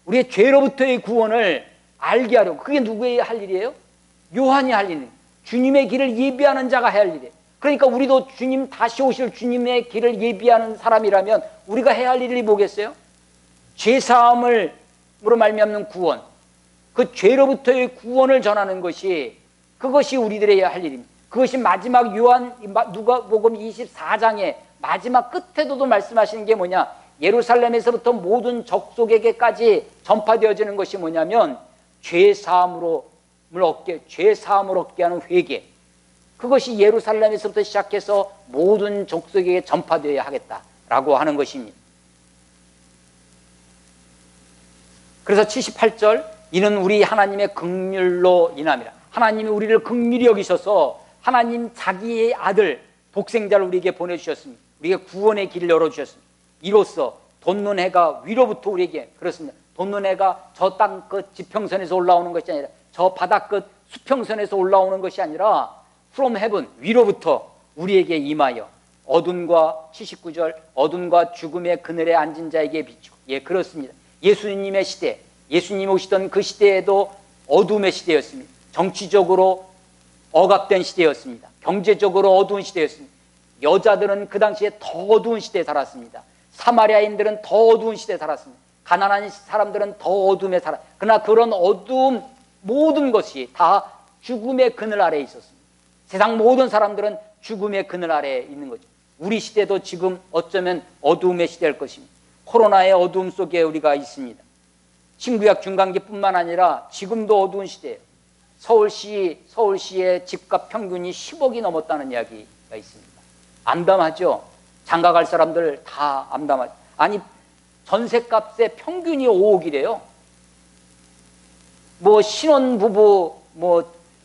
우리의 죄로부터의 구원을 알게 하려고. 그게 누구의 할 일이에요? 요한이 할 일이에요. 주님의 길을 예비하는 자가 해야 할 일이에요. 그러니까 우리도 주님, 다시 오실 주님의 길을 예비하는 사람이라면 우리가 해야 할 일이 뭐겠어요? 죄사함으로 말미암는 구원, 그 죄로부터의 구원을 전하는 것이, 그것이 우리들의 할 일입니다. 그것이 마지막 누가복음 24장의 마지막 끝에도 말씀하시는 게 뭐냐? 예루살렘에서부터 모든 족속에게까지 전파되어지는 것이 뭐냐면 죄사함을 얻게 하는 회개, 그것이 예루살렘에서부터 시작해서 모든 족속에게 전파되어야 하겠다라고 하는 것입니다. 그래서 78절, 이는 우리 하나님의 긍휼로 인함이라. 하나님이 우리를 긍휼히 여기셔서 하나님 자기의 아들 독생자를 우리에게 보내주셨습니다. 우리에게 구원의 길을 열어주셨습니다. 이로써 돋는 해가 위로부터 우리에게, 그렇습니다, 돋는 해가 저 땅 끝 지평선에서 올라오는 것이 아니라, 저 바다 끝 수평선에서 올라오는 것이 아니라 from heaven, 위로부터 우리에게 임하여 어둠과, 79절, 어둠과 죽음의 그늘에 앉은 자에게 비추고. 그렇습니다. 예수님의 시대, 예수님 오시던 그 시대에도 어둠의 시대였습니다. 정치적으로 억압된 시대였습니다. 경제적으로 어두운 시대였습니다. 여자들은 그 당시에 더 어두운 시대에 살았습니다. 사마리아인들은 더 어두운 시대에 살았습니다. 가난한 사람들은 더 어둠에 살았습니다. 그러나 그런 어두운 모든 것이 다 죽음의 그늘 아래에 있었습니다. 세상 모든 사람들은 죽음의 그늘 아래에 있는 거죠. 우리 시대도 지금 어쩌면 어두움의 시대일 것입니다. 코로나의 어두움 속에 우리가 있습니다. 신구약 중간기뿐만 아니라 지금도 어두운 시대예요. 서울시의 집값 평균이 10억이 넘었다는 이야기가 있습니다. 암담하죠? 장가갈 사람들 다 암담하죠. 아니, 전셋값의 평균이 5억이래요. 신혼부부,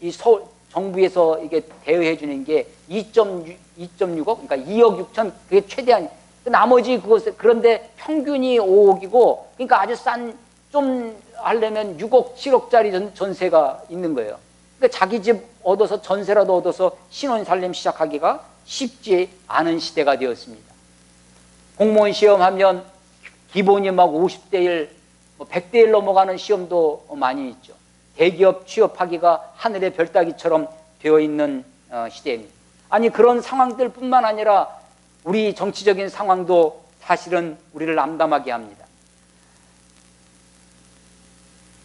이 서울, 정부에서 이게 대여해 주는 게 2.6억? 그러니까 2억 6천, 그게 최대한. 나머지 그런데 평균이 5억이고, 그러니까 아주 좀 하려면 6억, 7억짜리 전세가 있는 거예요. 그러니까 자기 집 얻어서, 전세라도 얻어서 신혼 살림 시작하기가 쉽지 않은 시대가 되었습니다. 공무원 시험하면 기본이 막 50대 1, 100대 1 넘어가는 시험도 많이 있죠. 대기업 취업하기가 하늘의 별따기처럼 되어 있는 시대입니다. 아니, 그런 상황들 뿐만 아니라 우리 정치적인 상황도 사실은 우리를 암담하게 합니다.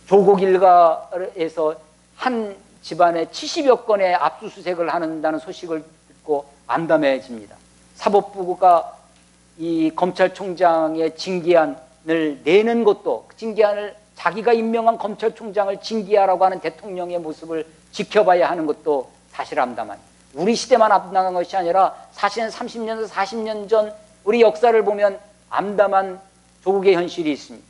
조국 일가에서 한 집안에 70여 건의 압수수색을 한다는 소식을 듣고 암담해집니다. 사법부가 이 검찰총장의 징계안을 내는 것도, 징계안을 자기가 임명한 검찰총장을 징계하라고 하는 대통령의 모습을 지켜봐야 하는 것도 사실 암담한, 우리 시대만 암담한 것이 아니라 사실은 30년, 40년 전 우리 역사를 보면 암담한 조국의 현실이 있습니다.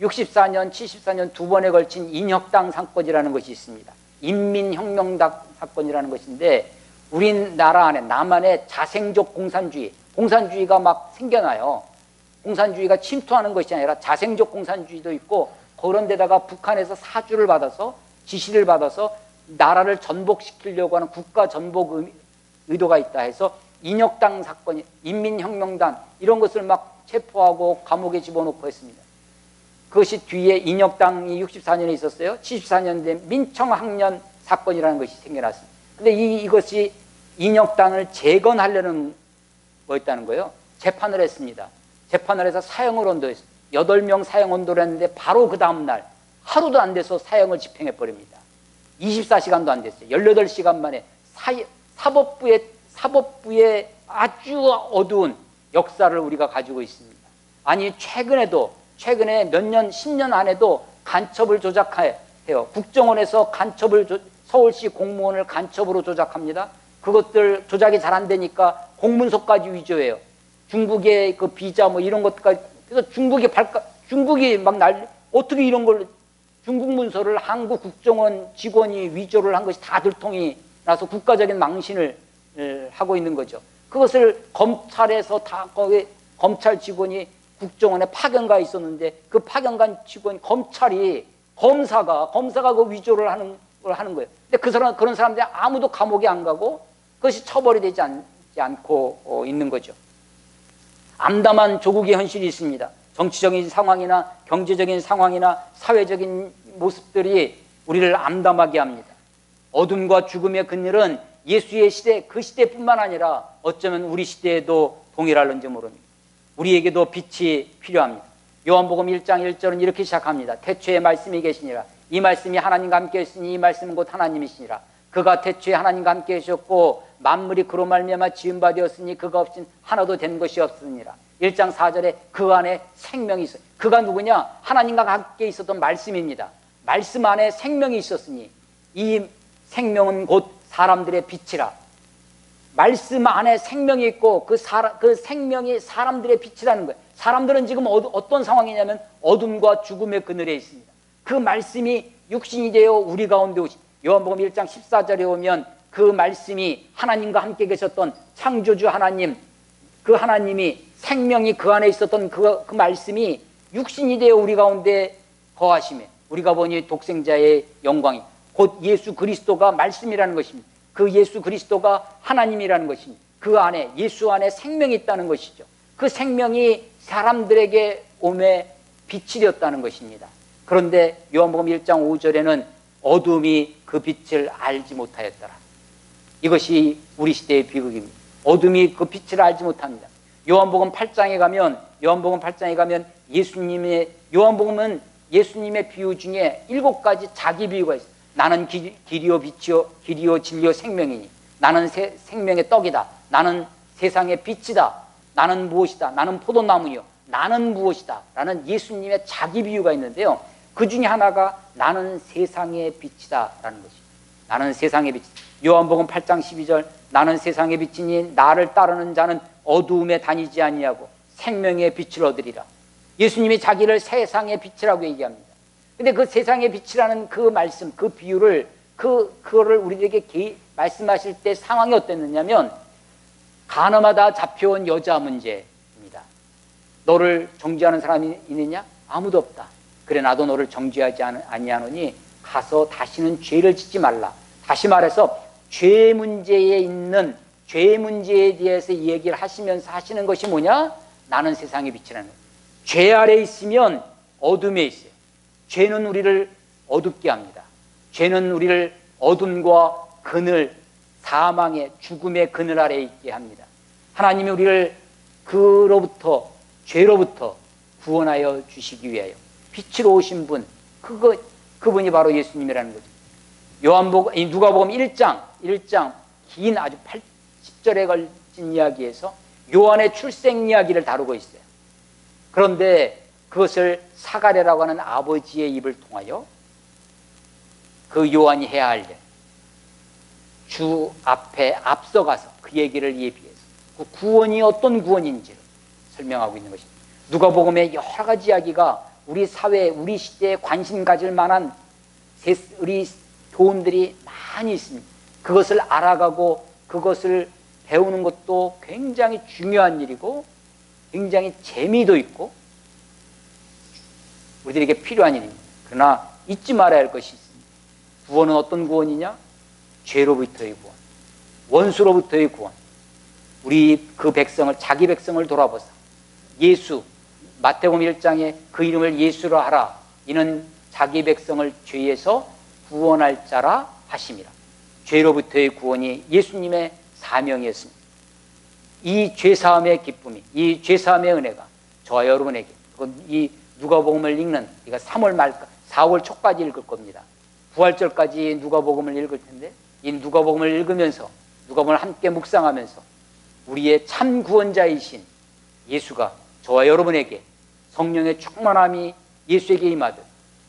64년, 74년 두 번에 걸친 인혁당 사건이라는 것이 있습니다. 인민혁명당 사건이라는 것인데, 우리나라 안에, 남한에 자생적 공산주의가 막 생겨나요. 공산주의가 침투하는 것이 아니라 자생적 공산주의도 있고, 그런 데다가 북한에서 사주를 받아서, 지시를 받아서 나라를 전복시키려고 하는 국가 전복 의도가 있다 해서 인혁당 사건이, 인민혁명당 이런 것을 막 체포하고 감옥에 집어넣고 했습니다. 그것이 뒤에 인혁당이 64년에 있었어요. 74년 된 민청학년 사건이라는 것이 생겨났습니다. 근데 이것이 인혁당을 재건하려는 거였다는 거예요. 재판을 했습니다. 재판을 해서 사형을 언도했습니다. 8명 사형 언도를 했는데 바로 그 다음날 하루도 안 돼서 사형을 집행해버립니다. 24시간도 안 됐어요. 18시간 만에 사법부의 아주 어두운 역사를 우리가 가지고 있습니다. 아니, 최근에 몇 년, 10년 안에도 간첩을 조작해요. 국정원에서 서울시 공무원을 간첩으로 조작합니다. 그것들 조작이 잘 안 되니까 공문서까지 위조해요. 중국의 그 비자 뭐 이런 것까지. 그래서 중국이 막 어떻게 이런 걸, 중국 문서를 한국 국정원 직원이 위조를 한 것이 다 들통이 나서 국가적인 망신을 하고 있는 거죠. 그것을 검찰에서 거기 검찰 직원이 국정원에 파견가 있었는데, 그 파견간 직원, 검사가 그 위조를 하는 거예요. 근데 그런 사람들이 아무도 감옥에 안 가고 그것이 처벌이 되지 않고 있는 거죠. 암담한 조국의 현실이 있습니다. 정치적인 상황이나 경제적인 상황이나 사회적인 모습들이 우리를 암담하게 합니다. 어둠과 죽음의 그늘은 예수의 시대, 그 시대뿐만 아니라 어쩌면 우리 시대에도 동일할는지 모릅니다. 우리에게도 빛이 필요합니다. 요한복음 1장 1절은 이렇게 시작합니다. 태초에 말씀이 계시니라. 이 말씀이 하나님과 함께 했으니 이 말씀은 곧 하나님이시니라. 그가 태초에 하나님과 함께 하셨고 만물이 그로 말미암아 지은 바 되었으니 그가 없인 하나도 된 것이 없으니라. 1장 4절에 그 안에 생명이 있어요. 그가 누구냐? 하나님과 함께 있었던 말씀입니다. 말씀 안에 생명이 있었으니 이 생명은 곧 사람들의 빛이라. 말씀 안에 생명이 있고 그 생명이 사람들의 빛이라는 거예요. 사람들은 지금 어떤 상황이냐면 어둠과 죽음의 그늘에 있습니다. 그 말씀이 육신이 되어 우리 가운데 오신, 요한복음 1장 14절에 오면 그 말씀이 하나님과 함께 계셨던 창조주 하나님, 그 하나님이 생명이 그 안에 있었던 그 말씀이 육신이 되어 우리 가운데 거하시며 우리가 보니 독생자의 영광이 곧 예수 그리스도가 말씀이라는 것입니다. 그 예수 그리스도가 하나님이라는 것입니다. 그 안에, 예수 안에 생명이 있다는 것이죠. 그 생명이 사람들에게 오매 빛이 되었다는 것입니다. 그런데 요한복음 1장 5절에는 어둠이 그 빛을 알지 못하였더라. 이것이 우리 시대의 비극입니다. 어둠이 그 빛을 알지 못합니다. 요한복음 8장에 가면 요한복음은 예수님의 비유 중에 7가지 자기 비유가 있어요. 나는 길이요 빛이요 진리요 생명이니, 나는 생명의 떡이다, 나는 세상의 빛이다, 나는 무엇이다, 나는 포도나무요, 나는 무엇이다 라는 예수님의 자기 비유가 있는데요, 그 중에 하나가 나는 세상의 빛이다 라는 것입니다. 나는 세상의 빛. 요한복음 8장 12절, 나는 세상의 빛이니 나를 따르는 자는 어두움에 다니지 아니하고 생명의 빛을 얻으리라. 예수님이 자기를 세상의 빛이라고 얘기합니다. 근데 그 세상의 빛이라는 그 말씀, 그 비유를, 그거를 우리에게 말씀하실 때 상황이 어땠느냐면, 가늠하다 잡혀온 여자 문제입니다. 너를 정죄하는 사람이 있느냐? 아무도 없다. 그래, 나도 너를 정죄하지 아니하노니 가서 다시는 죄를 짓지 말라. 다시 말해서 죄 문제에 대해서 얘기를 하시면서 하시는 것이 뭐냐? 나는 세상의 빛이라는 거예요. 죄 아래 있으면 어둠에 있어요. 죄는 우리를 어둡게 합니다. 죄는 우리를 어둠과 그늘, 사망의 죽음의 그늘 아래 있게 합니다. 하나님이 우리를 죄로부터 구원하여 주시기 위하여 빛으로 오신 분, 그분이 바로 예수님이라는 거죠. 누가복음 1장 긴 아주 80절에 걸친 이야기에서 요한의 출생 이야기를 다루고 있어요. 그런데 그것을 사가랴라고 하는 아버지의 입을 통하여 그 요한이 해야 할 일, 주 앞에 앞서가서 그 얘기를 예비해서 그 구원이 어떤 구원인지를 설명하고 있는 것입니다. 누가복음의 여러 가지 이야기가 우리 사회, 우리 시대에 관심 가질 만한 우리 교훈들이 많이 있습니다. 그것을 알아가고 그것을 배우는 것도 굉장히 중요한 일이고 굉장히 재미도 있고 우리들에게 필요한 일입니다. 그러나 잊지 말아야 할 것이 있습니다. 구원은 어떤 구원이냐? 죄로부터의 구원, 원수로부터의 구원. 우리 그 백성을, 자기 백성을 돌아보사 예수, 마태복음 1장에 그 이름을 예수로 하라. 이는 자기 백성을 죄에서 구원할 자라 하심이라. 죄로부터의 구원이 예수님의 사명이었습니다. 이 죄사함의 기쁨이, 이 죄사함의 은혜가 저와 여러분에게, 이 누가복음을 읽는, 우리가 3월 말, 4월 초까지 읽을 겁니다. 부활절까지 누가복음을 읽을 텐데 이 누가복음을 읽으면서, 누가복음을 함께 묵상하면서 우리의 참 구원자이신 예수가 저와 여러분에게 성령의 충만함이 예수에게 임하듯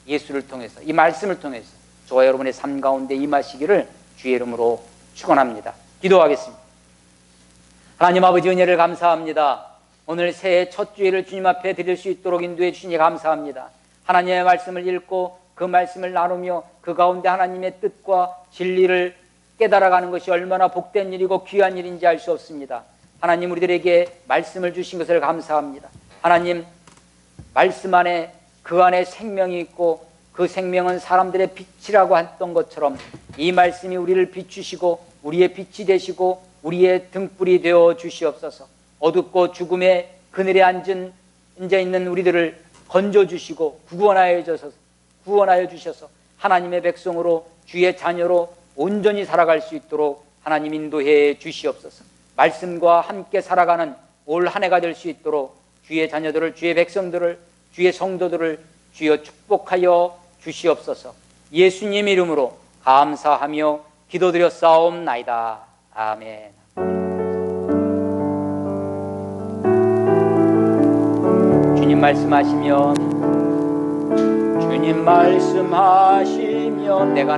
예수를 통해서, 이 말씀을 통해서 저와 여러분의 삶 가운데 임하시기를 주의 이름으로 축원합니다. 기도하겠습니다. 하나님 아버지, 은혜를 감사합니다. 오늘 새해 첫 주일을 주님 앞에 드릴 수 있도록 인도해 주시니 감사합니다. 하나님의 말씀을 읽고 그 말씀을 나누며 그 가운데 하나님의 뜻과 진리를 깨달아가는 것이 얼마나 복된 일이고 귀한 일인지 알 수 없습니다. 하나님, 우리들에게 말씀을 주신 것을 감사합니다. 하나님, 말씀 안에, 그 안에 생명이 있고 그 생명은 사람들의 빛이라고 했던 것처럼 이 말씀이 우리를 비추시고 우리의 빛이 되시고 우리의 등불이 되어 주시옵소서. 어둡고 죽음의 그늘에 앉아 있는 우리들을 건져주시고 구원하여 주셔서 하나님의 백성으로, 주의 자녀로 온전히 살아갈 수 있도록 하나님 인도해 주시옵소서. 말씀과 함께 살아가는 올 한 해가 될 수 있도록 주의 자녀들을, 주의 백성들을, 주의 성도들을 주여 축복하여 주시옵소서. 예수님 이름으로 감사하며 기도드렸사옵나이다. 아멘. 주님 말씀하시면 내가